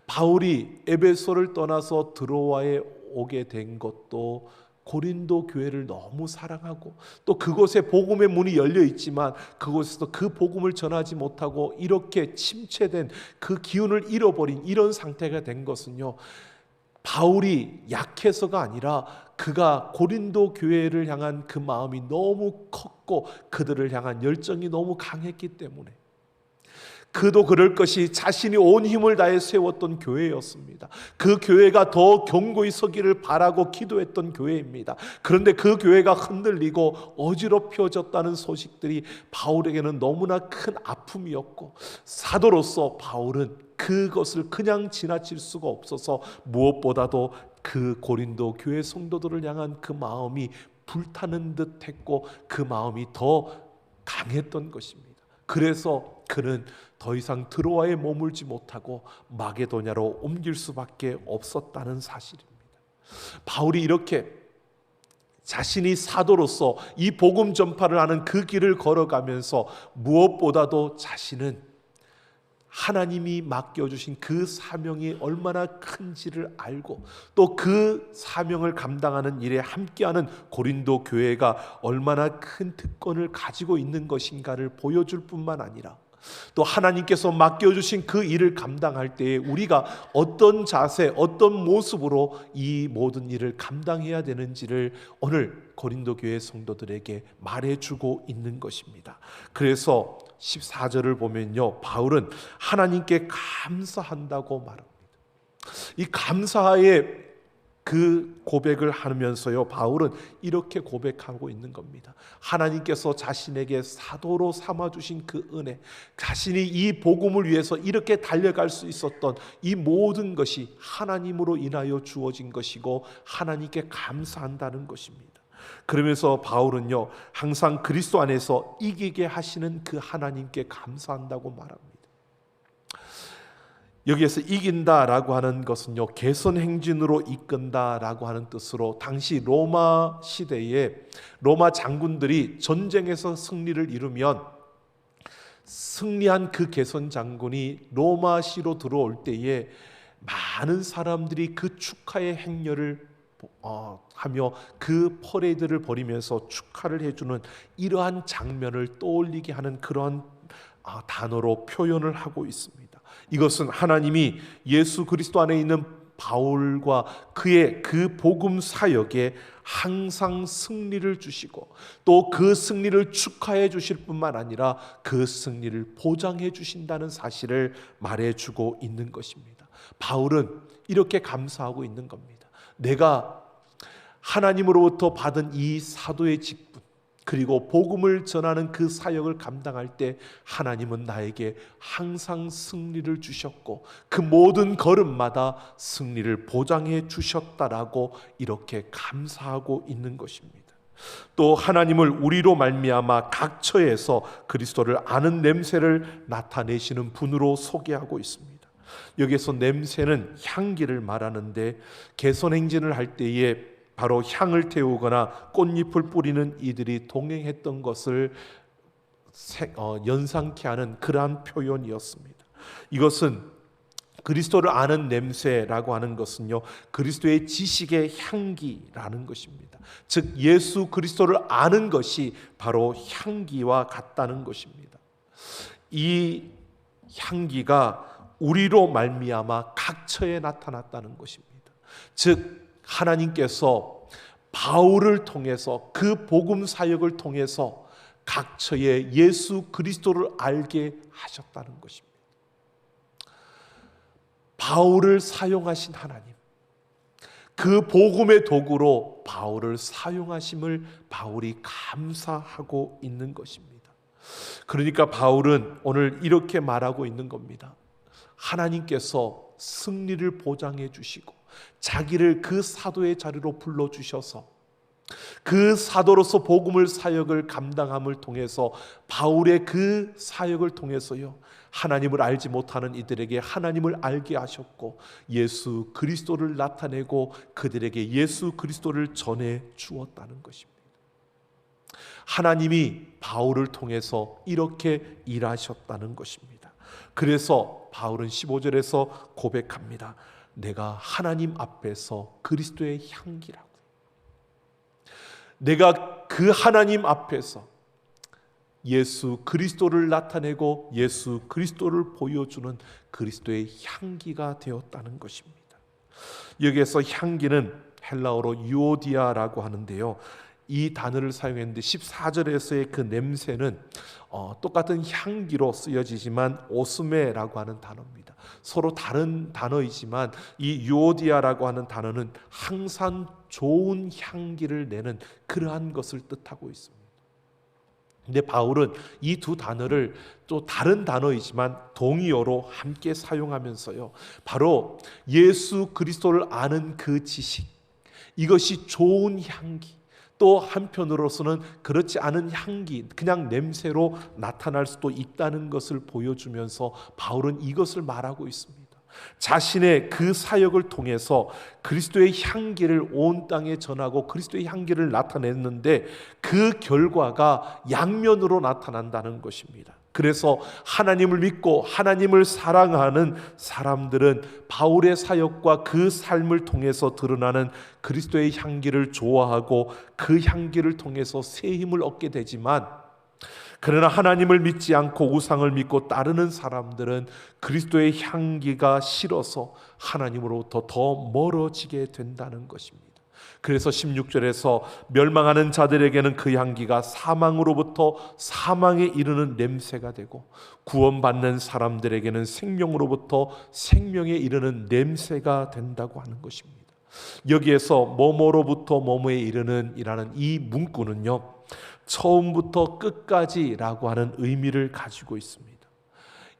바울이 에베소를 떠나서 드로아에 오게 된 것도 고린도 교회를 너무 사랑하고 또 그곳에 복음의 문이 열려 있지만 그곳에서 그 복음을 전하지 못하고 이렇게 침체된 그 기운을 잃어버린 이런 상태가 된 것은요, 바울이 약해서가 아니라 그가 고린도 교회를 향한 그 마음이 너무 컸고 그들을 향한 열정이 너무 강했기 때문에, 그도 그럴 것이 자신이 온 힘을 다해 세웠던 교회였습니다. 그 교회가 더 견고히 서기를 바라고 기도했던 교회입니다. 그런데 그 교회가 흔들리고 어지럽혀졌다는 소식들이 바울에게는 너무나 큰 아픔이었고, 사도로서 바울은 그것을 그냥 지나칠 수가 없어서 무엇보다도 그 고린도 교회 성도들을 향한 그 마음이 불타는 듯 했고 그 마음이 더 강했던 것입니다. 그래서 그는 더 이상 드로아에 머물지 못하고 마게도냐로 옮길 수밖에 없었다는 사실입니다. 바울이 이렇게 자신이 사도로서 이 복음 전파를 하는 그 길을 걸어가면서 무엇보다도 자신은 하나님이 맡겨주신 그 사명이 얼마나 큰지를 알고 또 그 사명을 감당하는 일에 함께하는 고린도 교회가 얼마나 큰 특권을 가지고 있는 것인가를 보여줄 뿐만 아니라 또 하나님께서 맡겨주신 그 일을 감당할 때에 우리가 어떤 자세, 어떤 모습으로 이 모든 일을 감당해야 되는지를 오늘 고린도 교회 성도들에게 말해주고 있는 것입니다. 그래서 14절을 보면요, 바울은 하나님께 감사한다고 말합니다. 이 감사의 그 고백을 하면서요, 바울은 이렇게 고백하고 있는 겁니다. 하나님께서 자신에게 사도로 삼아주신 그 은혜, 자신이 이 복음을 위해서 이렇게 달려갈 수 있었던 이 모든 것이 하나님으로 인하여 주어진 것이고 하나님께 감사한다는 것입니다. 그러면서 바울은요, 항상 그리스도 안에서 이기게 하시는 그 하나님께 감사한다고 말합니다. 여기에서 이긴다라고 하는 것은요, 개선 행진으로 이끈다라고 하는 뜻으로 당시 로마 시대에 로마 장군들이 전쟁에서 승리를 이루면 승리한 그 개선 장군이 로마시로 들어올 때에 많은 사람들이 그 축하의 행렬을 하며 그 퍼레이드를 벌이면서 축하를 해주는 이러한 장면을 떠올리게 하는 그러한 단어로 표현을 하고 있습니다. 이것은 하나님이 예수 그리스도 안에 있는 바울과 그의 그 복음 사역에 항상 승리를 주시고 또 그 승리를 축하해 주실 뿐만 아니라 그 승리를 보장해 주신다는 사실을 말해주고 있는 것입니다. 바울은 이렇게 감사하고 있는 겁니다. 내가 하나님으로부터 받은 이 사도의 직분 그리고 복음을 전하는 그 사역을 감당할 때 하나님은 나에게 항상 승리를 주셨고 그 모든 걸음마다 승리를 보장해 주셨다라고 이렇게 감사하고 있는 것입니다. 또 하나님을 우리로 말미암아 각 처에서 그리스도를 아는 냄새를 나타내시는 분으로 소개하고 있습니다. 여기에서 냄새는 향기를 말하는데 개선행진을 할 때에 바로 향을 태우거나 꽃잎을 뿌리는 이들이 동행했던 것을 연상케 하는 그러한 표현이었습니다. 이것은 그리스도를 아는 냄새라고 하는 것은요, 그리스도의 지식의 향기라는 것입니다. 즉 예수 그리스도를 아는 것이 바로 향기와 같다는 것입니다. 이 향기가 우리로 말미암아 각처에 나타났다는 것입니다. 즉 하나님께서 바울을 통해서 그 복음 사역을 통해서 각처에 예수 그리스도를 알게 하셨다는 것입니다. 바울을 사용하신 하나님, 그 복음의 도구로 바울을 사용하심을 바울이 감사하고 있는 것입니다. 그러니까 바울은 오늘 이렇게 말하고 있는 겁니다. 하나님께서 승리를 보장해 주시고 자기를 그 사도의 자리로 불러주셔서 그 사도로서 복음을 사역을 감당함을 통해서 바울의 그 사역을 통해서요, 하나님을 알지 못하는 이들에게 하나님을 알게 하셨고 예수 그리스도를 나타내고 그들에게 예수 그리스도를 전해 주었다는 것입니다. 하나님이 바울을 통해서 이렇게 일하셨다는 것입니다. 그래서 바울은 15절에서 고백합니다. 내가 하나님 앞에서 그리스도의 향기라고. 내가 그 하나님 앞에서 예수 그리스도를 나타내고 예수 그리스도를 보여주는 그리스도의 향기가 되었다는 것입니다. 여기에서 향기는 헬라어로 유오디아라고 하는데요, 이 단어를 사용했는데 14절에서의 그 냄새는 똑같은 향기로 쓰여지지만 오스메라고 하는 단어입니다. 서로 다른 단어이지만 이 유오디아라고 하는 단어는 항상 좋은 향기를 내는 그러한 것을 뜻하고 있습니다. 근데 바울은 이 두 단어를 또 다른 단어이지만 동의어로 함께 사용하면서요, 바로 예수 그리스도를 아는 그 지식, 이것이 좋은 향기, 또 한편으로서는 그렇지 않은 향기, 그냥 냄새로 나타날 수도 있다는 것을 보여주면서 바울은 이것을 말하고 있습니다. 자신의 그 사역을 통해서 그리스도의 향기를 온 땅에 전하고 그리스도의 향기를 나타냈는데 그 결과가 양면으로 나타난다는 것입니다. 그래서 하나님을 믿고 하나님을 사랑하는 사람들은 바울의 사역과 그 삶을 통해서 드러나는 그리스도의 향기를 좋아하고 그 향기를 통해서 새 힘을 얻게 되지만, 그러나 하나님을 믿지 않고 우상을 믿고 따르는 사람들은 그리스도의 향기가 싫어서 하나님으로부터 더 멀어지게 된다는 것입니다. 그래서 16절에서 멸망하는 자들에게는 그 향기가 사망으로부터 사망에 이르는 냄새가 되고 구원받는 사람들에게는 생명으로부터 생명에 이르는 냄새가 된다고 하는 것입니다. 여기에서 뭐뭐로부터 뭐뭐에 이르는 이라는 이 문구는요, 처음부터 끝까지라고 하는 의미를 가지고 있습니다.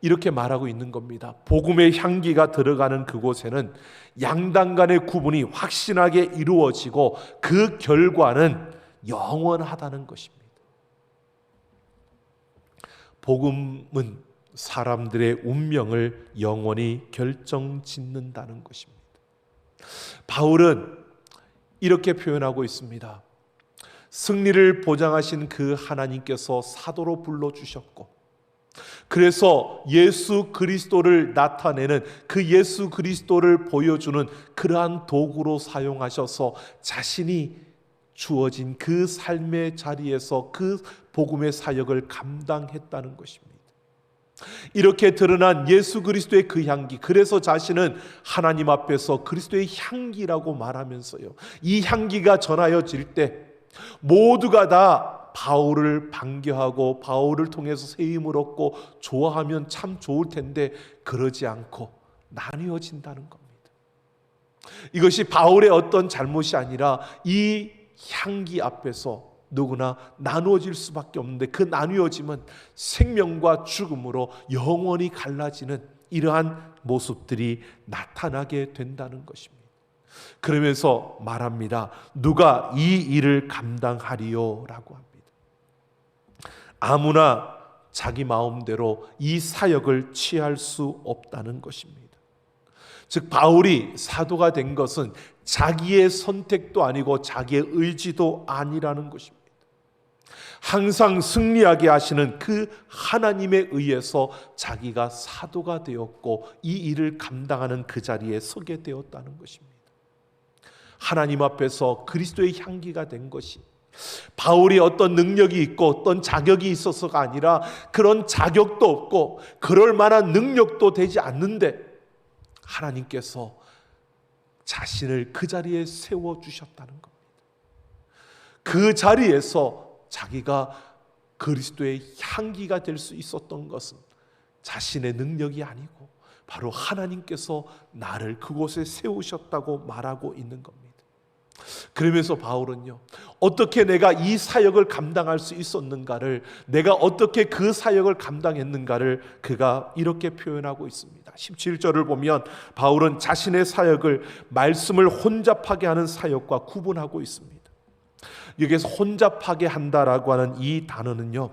이렇게 말하고 있는 겁니다. 복음의 향기가 들어가는 그곳에는 양당 간의 구분이 확신하게 이루어지고 그 결과는 영원하다는 것입니다. 복음은 사람들의 운명을 영원히 결정짓는다는 것입니다. 바울은 이렇게 표현하고 있습니다. 승리를 보장하신 그 하나님께서 사도로 불러주셨고, 그래서 예수 그리스도를 나타내는 그 예수 그리스도를 보여주는 그러한 도구로 사용하셔서 자신이 주어진 그 삶의 자리에서 그 복음의 사역을 감당했다는 것입니다. 이렇게 드러난 예수 그리스도의 그 향기, 그래서 자신은 하나님 앞에서 그리스도의 향기라고 말하면서요, 이 향기가 전하여질 때 모두가 다 바울을 반겨하고 바울을 통해서 새 힘을 얻고 좋아하면 참 좋을 텐데 그러지 않고 나뉘어진다는 겁니다. 이것이 바울의 어떤 잘못이 아니라 이 향기 앞에서 누구나 나누어질 수밖에 없는데 그 나뉘어짐은 생명과 죽음으로 영원히 갈라지는 이러한 모습들이 나타나게 된다는 것입니다. 그러면서 말합니다. 누가 이 일을 감당하리요? 라고 합니다. 아무나 자기 마음대로 이 사역을 취할 수 없다는 것입니다. 즉 바울이 사도가 된 것은 자기의 선택도 아니고 자기의 의지도 아니라는 것입니다. 항상 승리하게 하시는 그 하나님에 의해서 자기가 사도가 되었고 이 일을 감당하는 그 자리에 서게 되었다는 것입니다. 하나님 앞에서 그리스도의 향기가 된 것이 바울이 어떤 능력이 있고 어떤 자격이 있어서가 아니라 그런 자격도 없고 그럴 만한 능력도 되지 않는데 하나님께서 자신을 그 자리에 세워주셨다는 겁니다. 그 자리에서 자기가 그리스도의 향기가 될 수 있었던 것은 자신의 능력이 아니고 바로 하나님께서 나를 그곳에 세우셨다고 말하고 있는 겁니다. 그러면서 바울은요, 어떻게 내가 이 사역을 감당할 수 있었는가를, 내가 어떻게 그 사역을 감당했는가를 그가 이렇게 표현하고 있습니다. 17절을 보면 바울은 자신의 사역을 말씀을 혼잡하게 하는 사역과 구분하고 있습니다. 여기에서 혼잡하게 한다라고 하는 이 단어는요,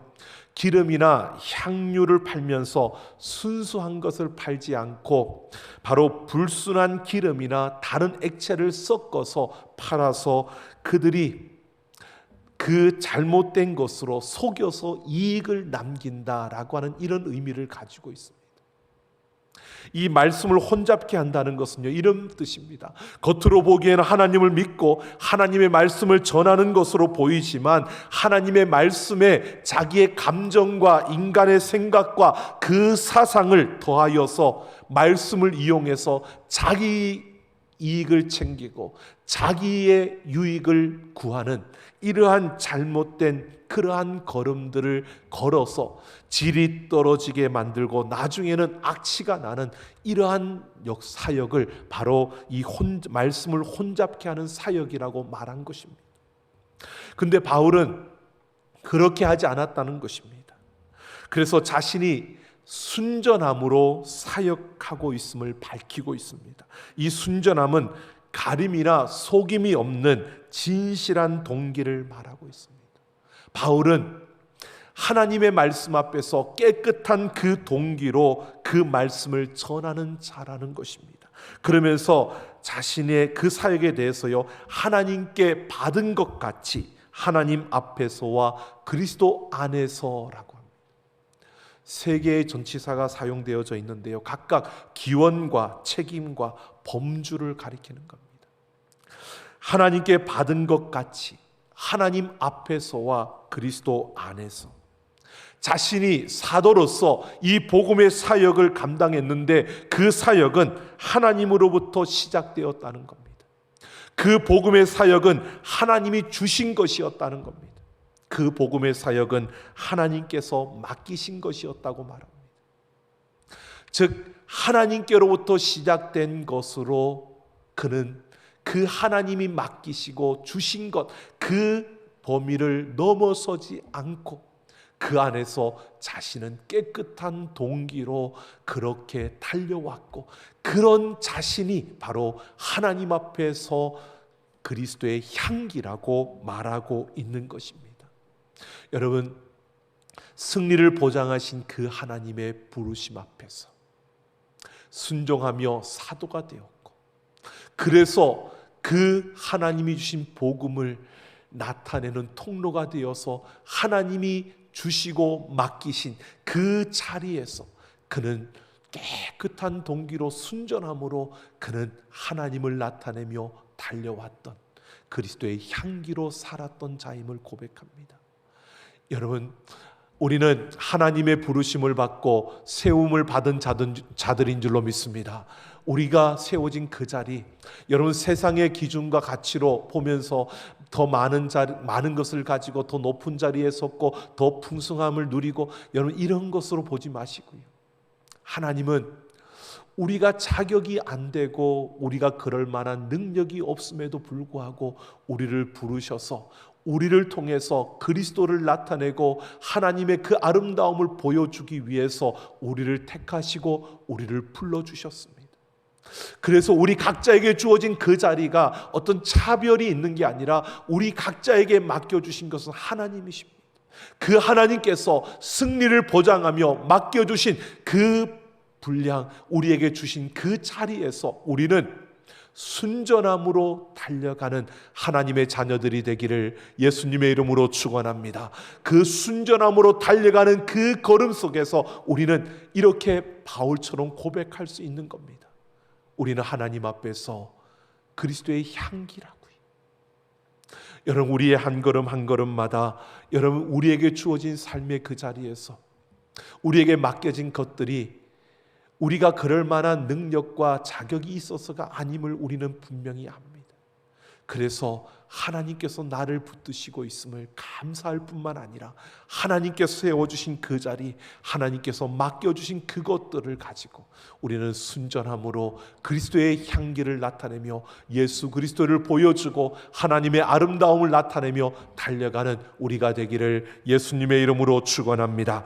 기름이나 향유를 팔면서 순수한 것을 팔지 않고 바로 불순한 기름이나 다른 액체를 섞어서 팔아서 그들이 그 잘못된 것으로 속여서 이익을 남긴다라고 하는 이런 의미를 가지고 있습니다. 이 말씀을 혼잡케 한다는 것은요, 이런 뜻입니다. 겉으로 보기에는 하나님을 믿고 하나님의 말씀을 전하는 것으로 보이지만 하나님의 말씀에 자기의 감정과 인간의 생각과 그 사상을 더하여서 말씀을 이용해서 자기 이익을 챙기고 자기의 유익을 구하는 이러한 잘못된 그러한 걸음들을 걸어서 질이 떨어지게 만들고 나중에는 악취가 나는 이러한 사역을 바로 이 말씀을 혼잡케 하는 사역이라고 말한 것입니다. 근데 바울은 그렇게 하지 않았다는 것입니다. 그래서 자신이 순전함으로 사역하고 있음을 밝히고 있습니다. 이 순전함은 가림이나 속임이 없는 진실한 동기를 말하고 있습니다. 바울은 하나님의 말씀 앞에서 깨끗한 그 동기로 그 말씀을 전하는 자라는 것입니다. 그러면서 자신의 그 사역에 대해서요, 하나님께 받은 것 같이 하나님 앞에서와 그리스도 안에서라고 합니다. 세 개의 전치사가 사용되어져 있는데요, 각각 기원과 책임과 범주를 가리키는 겁니다. 하나님께 받은 것 같이 하나님 앞에서와 그리스도 안에서 자신이 사도로서 이 복음의 사역을 감당했는데 그 사역은 하나님으로부터 시작되었다는 겁니다. 그 복음의 사역은 하나님이 주신 것이었다는 겁니다. 그 복음의 사역은 하나님께서 맡기신 것이었다고 말합니다. 즉 하나님께로부터 시작된 것으로 그는 그 하나님이 맡기시고 주신 것, 그 범위를 넘어서지 않고 그 안에서 자신은 깨끗한 동기로 그렇게 달려왔고, 그런 자신이 바로 하나님 앞에서 그리스도의 향기라고 말하고 있는 것입니다. 여러분, 승리를 보장하신 그 하나님의 부르심 앞에서 순종하며 사도가 되었고, 그래서 그 하나님이 주신 복음을 나타내는 통로가 되어서 하나님이 주시고 맡기신 그 자리에서 그는 깨끗한 동기로 순전함으로 그는 하나님을 나타내며 달려왔던 그리스도의 향기로 살았던 자임을 고백합니다. 여러분, 우리는 하나님의 부르심을 받고 세움을 받은 자들인 줄로 믿습니다. 우리가 세워진 그 자리, 여러분 세상의 기준과 가치로 보면서 더 많은 것을 가지고 더 높은 자리에 섰고 더 풍성함을 누리고, 여러분 이런 것으로 보지 마시고요, 하나님은 우리가 자격이 안 되고 우리가 그럴 만한 능력이 없음에도 불구하고 우리를 부르셔서 우리를 통해서 그리스도를 나타내고 하나님의 그 아름다움을 보여주기 위해서 우리를 택하시고 우리를 불러주셨습니다. 그래서 우리 각자에게 주어진 그 자리가 어떤 차별이 있는 게 아니라 우리 각자에게 맡겨주신 것은 하나님이십니다. 그 하나님께서 승리를 보장하며 맡겨주신 그 분량, 우리에게 주신 그 자리에서 우리는 순전함으로 달려가는 하나님의 자녀들이 되기를 예수님의 이름으로 축원합니다. 그 순전함으로 달려가는 그 걸음 속에서 우리는 이렇게 바울처럼 고백할 수 있는 겁니다. 우리는 하나님 앞에서 그리스도의 향기라고요. 여러분, 우리의 한 걸음 한 걸음마다 여러분 우리에게 주어진 삶의 그 자리에서 우리에게 맡겨진 것들이 우리가 그럴 만한 능력과 자격이 있어서가 아님을 우리는 분명히 압니다. 그래서 하나님께서 나를 붙드시고 있음을 감사할 뿐만 아니라 하나님께서 세워주신 그 자리, 하나님께서 맡겨주신 그것들을 가지고 우리는 순전함으로 그리스도의 향기를 나타내며 예수 그리스도를 보여주고 하나님의 아름다움을 나타내며 달려가는 우리가 되기를 예수님의 이름으로 축원합니다.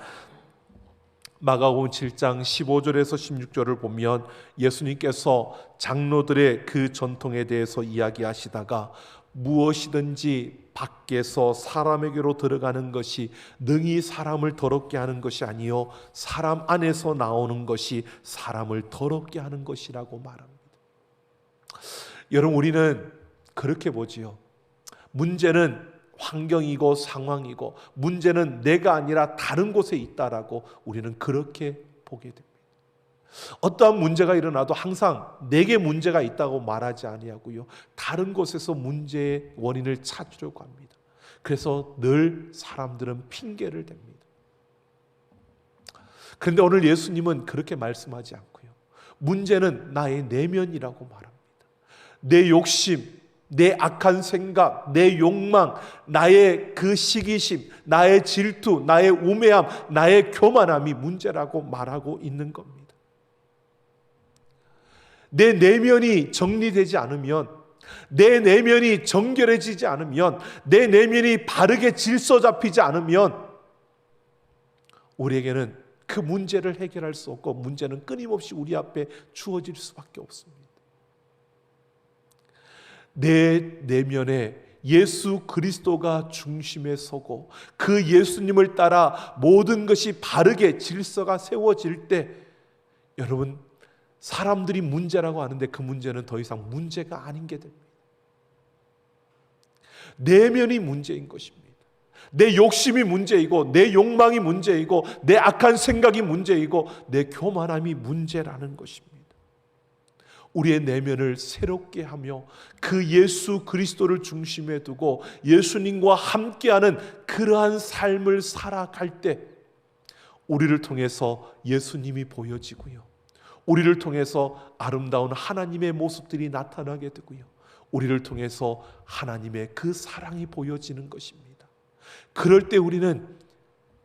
마가복음 7장 15절에서 16절을 보면 예수님께서 장로들의 그 전통에 대해서 이야기하시다가 무엇이든지 밖에서 사람에게로 들어가는 것이 능히 사람을 더럽게 하는 것이 아니요 사람 안에서 나오는 것이 사람을 더럽게 하는 것이라고 말합니다. 여러분, 우리는 그렇게 보지요. 문제는 환경이고 상황이고 문제는 내가 아니라 다른 곳에 있다라고 우리는 그렇게 보게 됩니다. 어떠한 문제가 일어나도 항상 내게 문제가 있다고 말하지 아니하고요, 다른 곳에서 문제의 원인을 찾으려고 합니다. 그래서 늘 사람들은 핑계를 댑니다. 그런데 오늘 예수님은 그렇게 말씀하지 않고요, 문제는 나의 내면이라고 말합니다. 내 욕심, 내 악한 생각, 내 욕망, 나의 그 시기심, 나의 질투, 나의 우매함, 나의 교만함이 문제라고 말하고 있는 겁니다. 내 내면이 정리되지 않으면, 내 내면이 정결해지지 않으면, 내 내면이 바르게 질서 잡히지 않으면 우리에게는 그 문제를 해결할 수 없고 문제는 끊임없이 우리 앞에 주어질 수밖에 없습니다. 내 내면에 예수 그리스도가 중심에 서고 그 예수님을 따라 모든 것이 바르게 질서가 세워질 때, 여러분, 사람들이 문제라고 하는데 그 문제는 더 이상 문제가 아닌 게 됩니다. 내면이 문제인 것입니다. 내 욕심이 문제이고 내 욕망이 문제이고 내 악한 생각이 문제이고 내 교만함이 문제라는 것입니다. 우리의 내면을 새롭게 하며 그 예수 그리스도를 중심에 두고 예수님과 함께하는 그러한 삶을 살아갈 때 우리를 통해서 예수님이 보여지고요, 우리를 통해서 아름다운 하나님의 모습들이 나타나게 되고요, 우리를 통해서 하나님의 그 사랑이 보여지는 것입니다. 그럴 때 우리는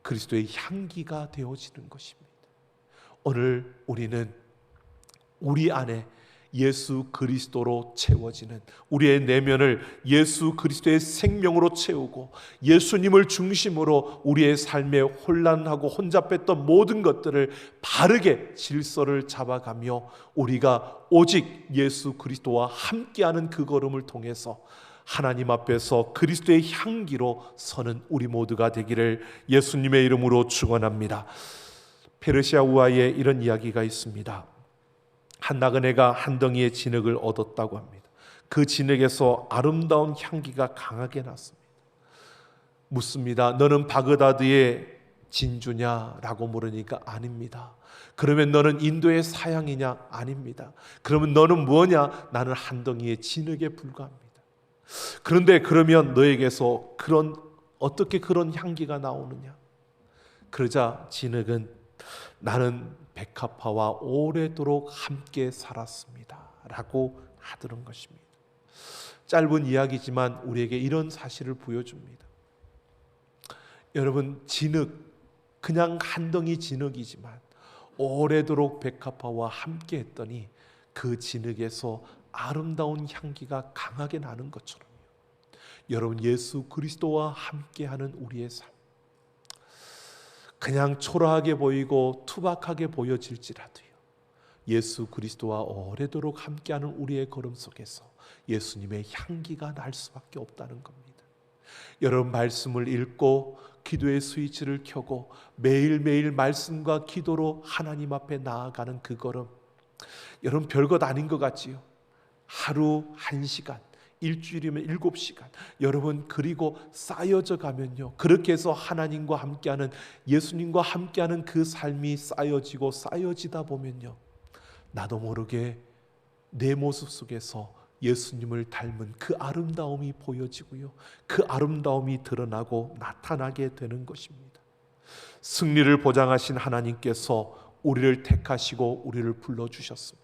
그리스도의 향기가 되어지는 것입니다. 오늘 우리는 우리 안에 예수 그리스도로 채워지는, 우리의 내면을 예수 그리스도의 생명으로 채우고 예수님을 중심으로 우리의 삶에 혼란하고 혼잡했던 모든 것들을 바르게 질서를 잡아가며 우리가 오직 예수 그리스도와 함께하는 그 걸음을 통해서 하나님 앞에서 그리스도의 향기로 서는 우리 모두가 되기를 예수님의 이름으로 축원합니다. 페르시아 우화에 이런 이야기가 있습니다. 한 나그네가 한 덩이의 진흙을 얻었다고 합니다. 그 진흙에서 아름다운 향기가 강하게 났습니다. 묻습니다. 너는 바그다드의 진주냐? 라고 물으니까 아닙니다. 그러면 너는 인도의 사양이냐? 아닙니다. 그러면 너는 뭐냐? 나는 한 덩이의 진흙에 불과합니다. 그런데 그러면 너에게서 어떻게 그런 향기가 나오느냐? 그러자 진흙은 나는 백합화와 오래도록 함께 살았습니다 라고 하더는 것입니다. 짧은 이야기지만 우리에게 이런 사실을 보여줍니다. 여러분, 진흙, 그냥 한 덩이 진흙이지만 오래도록 백합화와 함께 했더니 그 진흙에서 아름다운 향기가 강하게 나는 것처럼요, 여러분, 예수 그리스도와 함께하는 우리의 삶, 그냥 초라하게 보이고 투박하게 보여질지라도요, 예수 그리스도와 오래도록 함께하는 우리의 걸음 속에서 예수님의 향기가 날 수밖에 없다는 겁니다. 여러분, 말씀을 읽고 기도의 스위치를 켜고 매일매일 말씀과 기도로 하나님 앞에 나아가는 그 걸음, 여러분, 별것 아닌 것 같지요? 하루 1시간, 일주일이면 7시간, 여러분, 그리고 쌓여져 가면요, 그렇게 해서 하나님과 함께하는, 예수님과 함께하는 그 삶이 쌓여지고 쌓여지다 보면요, 나도 모르게 내 모습 속에서 예수님을 닮은 그 아름다움이 보여지고요, 그 아름다움이 드러나고 나타나게 되는 것입니다. 승리를 보장하신 하나님께서 우리를 택하시고 우리를 불러주셨습니다.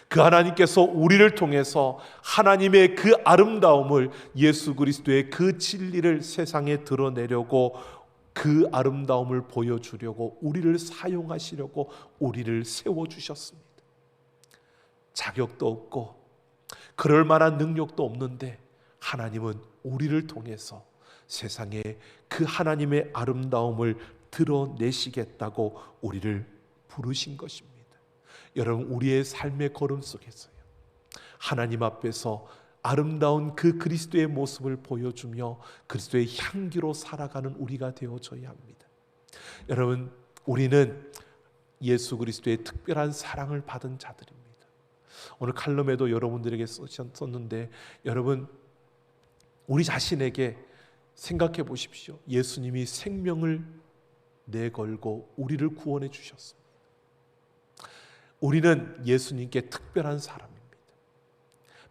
그 하나님께서 우리를 통해서 하나님의 그 아름다움을, 예수 그리스도의 그 진리를 세상에 드러내려고, 그 아름다움을 보여주려고 우리를 사용하시려고 우리를 세워주셨습니다. 자격도 없고 그럴 만한 능력도 없는데 하나님은 우리를 통해서 세상에 그 하나님의 아름다움을 드러내시겠다고 우리를 부르신 것입니다. 여러분, 우리의 삶의 걸음 속에서요, 하나님 앞에서 아름다운 그 그리스도의 모습을 보여주며 그리스도의 향기로 살아가는 우리가 되어져야 합니다. 여러분, 우리는 예수 그리스도의 특별한 사랑을 받은 자들입니다. 오늘 칼럼에도 여러분들에게 썼는데, 여러분, 우리 자신에게 생각해 보십시오. 예수님이 생명을 내걸고 우리를 구원해 주셨습니다. 우리는 예수님께 특별한 사람입니다.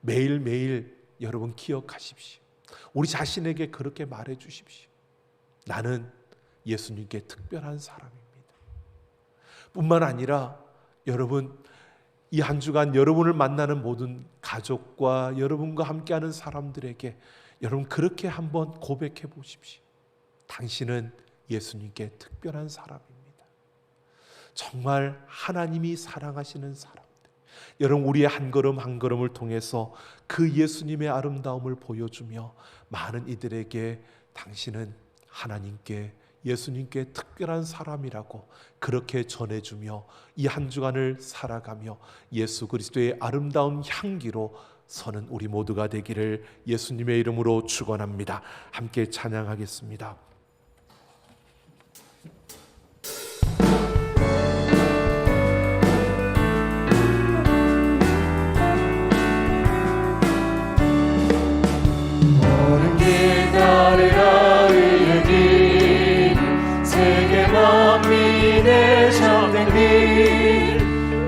매일매일 여러분 기억하십시오. 우리 자신에게 그렇게 말해 주십시오. 나는 예수님께 특별한 사람입니다. 뿐만 아니라 여러분, 이 한 주간 여러분을 만나는 모든 가족과 여러분과 함께하는 사람들에게 여러분 그렇게 한번 고백해 보십시오. 당신은 예수님께 특별한 사람입니다. 정말 하나님이 사랑하시는 사람들, 여러분, 우리의 한 걸음 한 걸음을 통해서 그 예수님의 아름다움을 보여주며 많은 이들에게 당신은 하나님께, 예수님께 특별한 사람이라고 그렇게 전해주며 이 한 주간을 살아가며 예수 그리스도의 아름다운 향기로 서는 우리 모두가 되기를 예수님의 이름으로 축원합니다. 함께 찬양하겠습니다. 오는 길 따르라 의의 길, 세계 만민의 참된 길,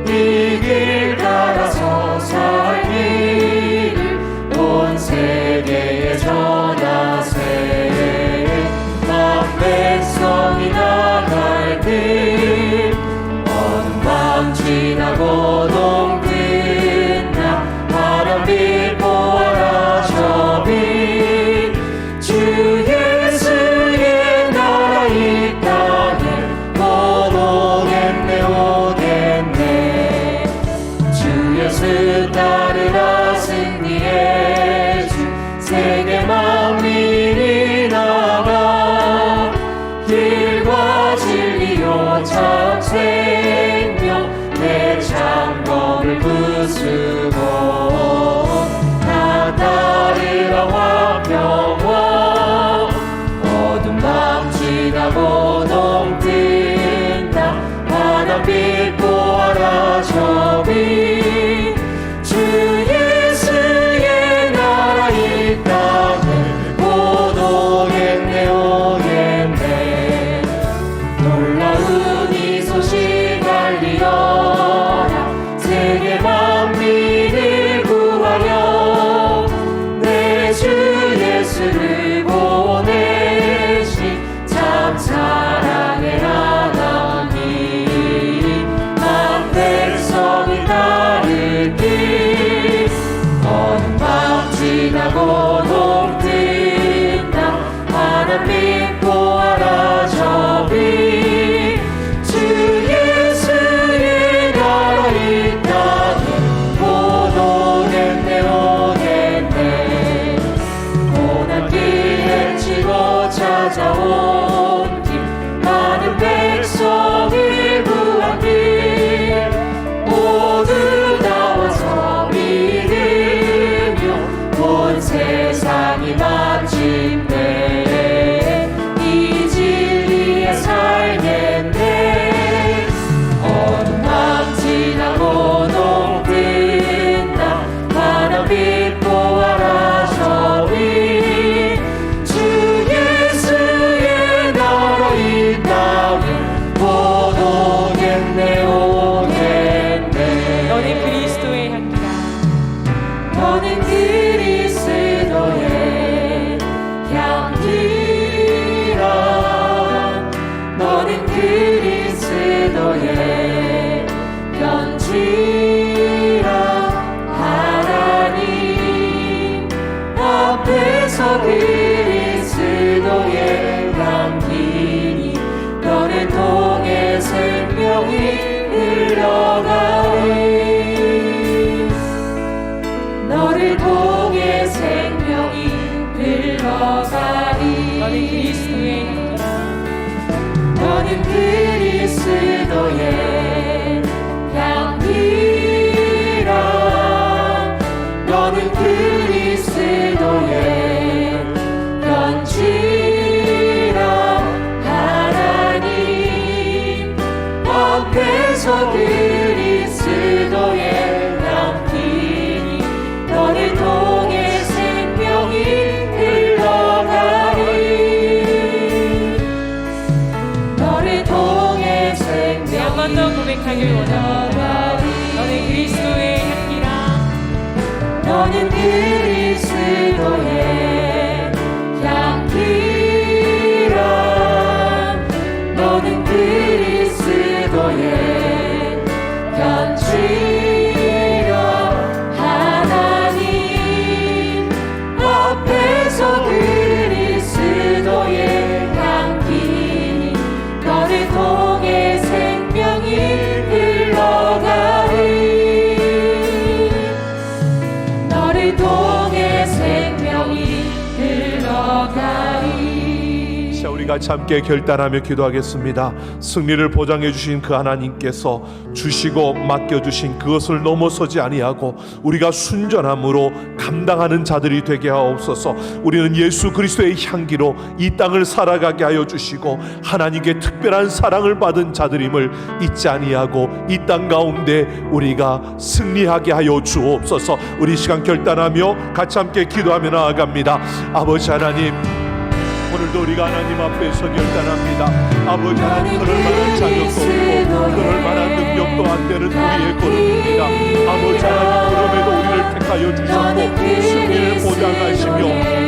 이 길 따라서 살 길, 온 세계에 전하세. 만 백성이 나갈 길, 어둠 밤 지나고 동끝나 바람빛 보아라 저 빛. 주 예수의 나라 이 땅에 모두 겠네. 흘러가리. 너를 통해 생명이 흘러가리. 너는 그리스도의 향기라. 너는 그리스도의 향기라. 너는 그리스도의 편지라. 하나님 앞에서 그리스도의 향기. 너를 통해 생명이 흘러가리. 너를 통해 생명이 한번더 고백하길 원합니다. 너는 그리스도의 향기라. 너는 그리스도의 향기라. 너는 그리스도의 편지라. 하나님 앞에서 그리스도의 향기. 너를 통해 생명이 흘러가리. 너를 통해 생명이 흘러가리. 자, 우리 같이 함께 결단하며 기도하겠습니다. 승리를 보장해 주신 그 하나님께서 주시고 맡겨주신 그것을 넘어서지 아니하고 우리가 순전함으로 감당하는 자들이 되게 하옵소서. 우리는 예수 그리스도의 향기로 이 땅을 살아가게 하여 주시고 하나님께 특별한 사랑을 받은 자들임을 잊지 아니하고 이 땅 가운데 우리가 승리하게 하여 주옵소서. 우리 시간 결단하며 같이 함께 기도하며 나아갑니다. 아버지 하나님, 오늘도 우리가 하나님 앞에서 결단합니다. 아버지 하나님, 그럴 만한 자격도 없고 그럴 만한 능력도 안 되는 우리의 걸음입니다. 아버지 하나님, 그럼에도 우리를 택하여 주셨고 승리를 보장하시며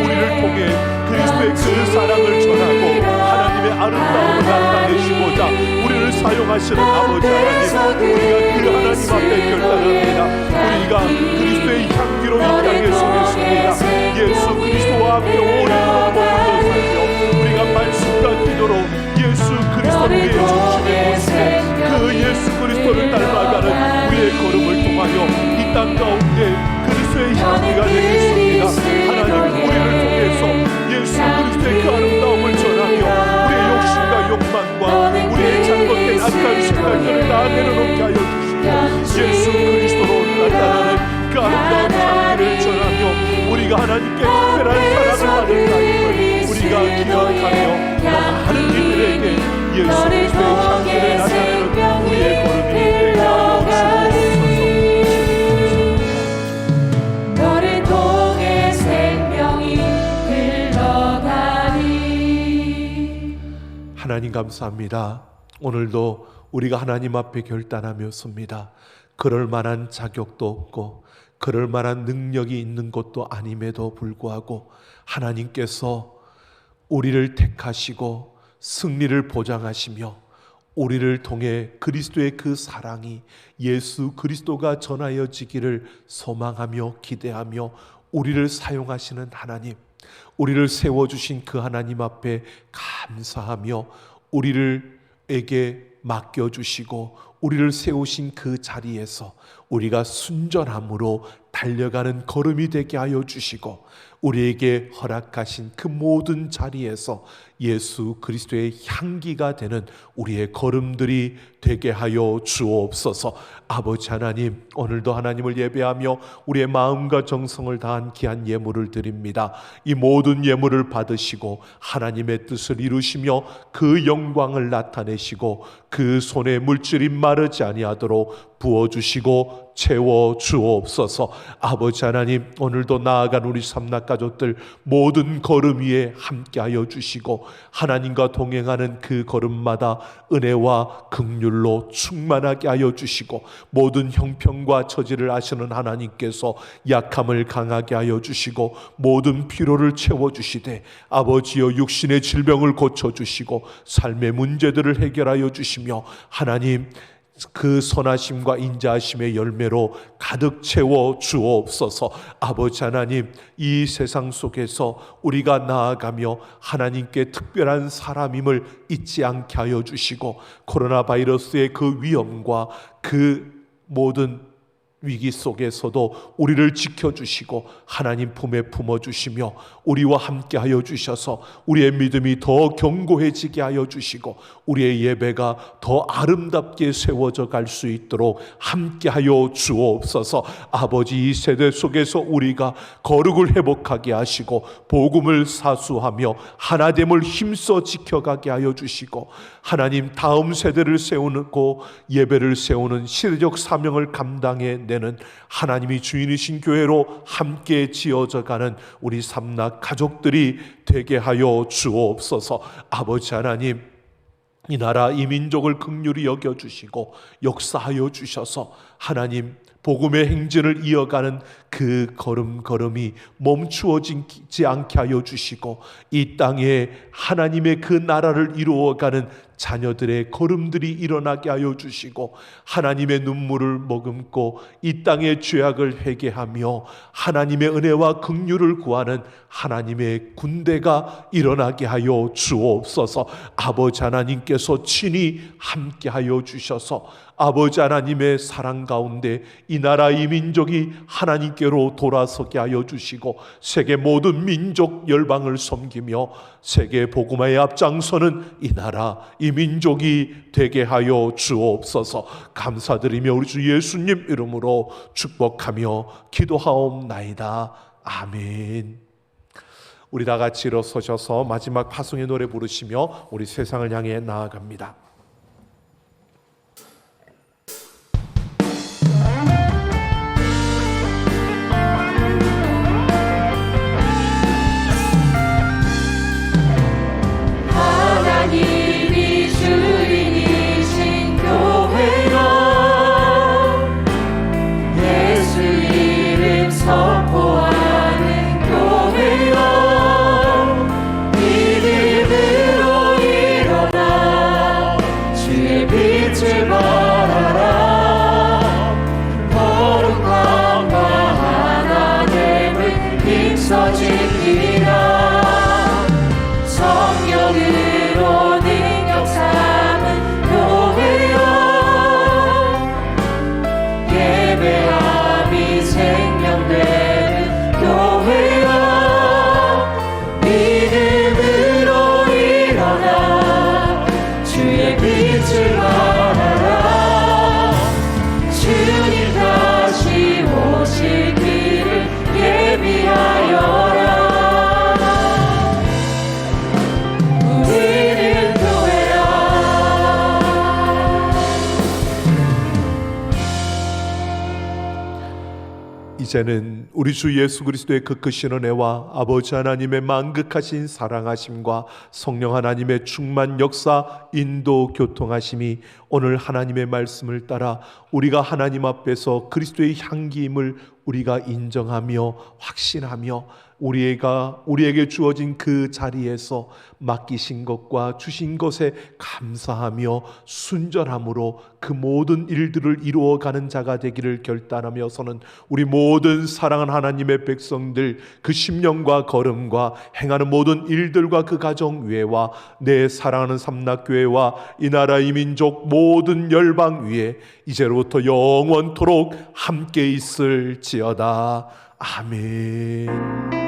우리를 통해 그리스도의 그 사랑을 전하고 하나님의 아름다움을 나타내시고자 우리를 사용하시는 아버지 하나님, 우리가 그 하나님 앞에 결단합니다. 우리가 그리스도의 향기로 이 땅에 서겠습니다. 예수 그리스도와 함께 오래도록 머물러 살며 우리가 말씀과 기도로 예수 그리스도를 우리의 중심에 모시고 그 예수 그리스도를 닮아가는 우리의 걸음을 통하여 이 땅 가운데 그리스도의 향기가 되겠습니다. 하나님, 우리를 통해서 예수 그리스도의 그 아름다움을 전하며 우리의 욕심과 욕망과 우리의 잘못된 악한 생각들을 다 내려놓게 하여 주시고 예수 그리스도로 나타나는 그 아름다운 향기를 전하며 우리가 하나님께 특별한 사랑을 받은 자임을 우리가 기억하며 많은 이들에게 예수 그리스도의 향기를 나타내는 우리의 걸음이 되게 하여 주옵소서. 너를 통해 생명이 흘러가리. 하나님 감사합니다. 오늘도 우리가 하나님 앞에 결단하며 섭니다. 그럴 만한 자격도 없고 그럴 만한 능력이 있는 것도 아님에도 불구하고 하나님께서 우리를 택하시고 승리를 보장하시며 우리를 통해 그리스도의 그 사랑이 예수 그리스도가 전하여지기를 소망하며 기대하며 우리를 사용하시는 하나님, 우리를 세워주신 그 하나님 앞에 감사하며 우리를에게 맡겨주시고 우리를 세우신 그 자리에서 우리가 순전함으로 달려가는 걸음이 되게 하여 주시고 우리에게 허락하신 그 모든 자리에서 예수 그리스도의 향기가 되는 우리의 걸음들이 되게 하여 주옵소서. 아버지 하나님, 오늘도 하나님을 예배하며 우리의 마음과 정성을 다한 귀한 예물을 드립니다. 이 모든 예물을 받으시고 하나님의 뜻을 이루시며 그 영광을 나타내시고 그 손에 물질이 마르지 아니하도록 부어주시고 채워 주옵소서. 아버지 하나님, 오늘도 나아간 우리 삼락 가족들 모든 걸음 위에 함께하여 주시고 하나님과 동행하는 그 걸음마다 은혜와 긍휼로 충만하게 하여 주시고 모든 형편과 처지를 아시는 하나님께서 약함을 강하게 하여 주시고 모든 피로를 채워주시되 아버지여 육신의 질병을 고쳐주시고 삶의 문제들을 해결하여 주시며 하나님 그 선하심과 인자하심의 열매로 가득 채워 주옵소서. 아버지 하나님, 이 세상 속에서 우리가 나아가며 하나님께 특별한 사람임을 잊지 않게 하여 주시고, 코로나 바이러스의 그 위험과 그 모든 위기 속에서도 우리를 지켜주시고 하나님 품에 품어주시며 우리와 함께 하여 주셔서 우리의 믿음이 더 견고해지게 하여 주시고 우리의 예배가 더 아름답게 세워져 갈 수 있도록 함께 하여 주옵소서. 아버지, 이 세대 속에서 우리가 거룩을 회복하게 하시고 복음을 사수하며 하나됨을 힘써 지켜가게 하여 주시고, 하나님 다음 세대를 세우고 예배를 세우는 시대적 사명을 감당해 내는 하나님이 주인이신 교회로 함께 지어져가는 우리 삼락 가족들이 되게 하여 주옵소서. 아버지 하나님, 이 나라 이 민족을 긍휼히 여겨주시고 역사하여 주셔서 하나님 복음의 행진을 이어가는 그 걸음걸음이 멈추어지지 않게 하여 주시고 이 땅에 하나님의 그 나라를 이루어가는 자녀들의 걸음들이 일어나게 하여 주시고 하나님의 눈물을 머금고 이 땅의 죄악을 회개하며 하나님의 은혜와 긍휼을 구하는 하나님의 군대가 일어나게 하여 주옵소서. 아버지 하나님께서 친히 함께 하여 주셔서 아버지 하나님의 사랑 가운데 이 나라 이 민족이 하나님께로 돌아서게 하여 주시고 세계 모든 민족 열방을 섬기며 세계 복음화에 앞장서는 이 나라 이 민족이 되게 하여 주옵소서. 감사드리며 우리 주 예수님 이름으로 축복하며 기도하옵나이다. 아멘. 우리 다 같이 일어서셔서 마지막 파송의 노래 부르시며 우리 세상을 향해 나아갑니다. 하나님이 주인이신 교회여, 예수 이름 선포하는 교회여, 믿음으로 일어나 주의 빛을 발하라. 거룩함과 하나됨을 힘써 지키라. 성령으로 능력 삼은 교회여, 예배함이 생명되는 교회여, 믿음으로 일어나 주의 빛을 발하라. 주님 다시 오실 길을 예비하여라. 이제는 우리 주 예수 그리스도의 그 크신 은혜와 아버지 하나님의 만극하신 사랑하심과 성령 하나님의 충만 역사 인도 교통하심이 오늘 하나님의 말씀을 따라 우리가 하나님 앞에서 그리스도의 향기임을 우리가 인정하며 확신하며 우리에게 주어진 그 자리에서 맡기신 것과 주신 것에 감사하며 순전함으로 그 모든 일들을 이루어가는 자가 되기를 결단하며서는 우리 모든 사랑하는 하나님의 백성들 그 심령과 걸음과 행하는 모든 일들과 그 가정 위에와 내 사랑하는 삼락교회와 이 나라 이 민족 모든 열방 위에 이제로부터 영원토록 함께 있을지어다. 아멘.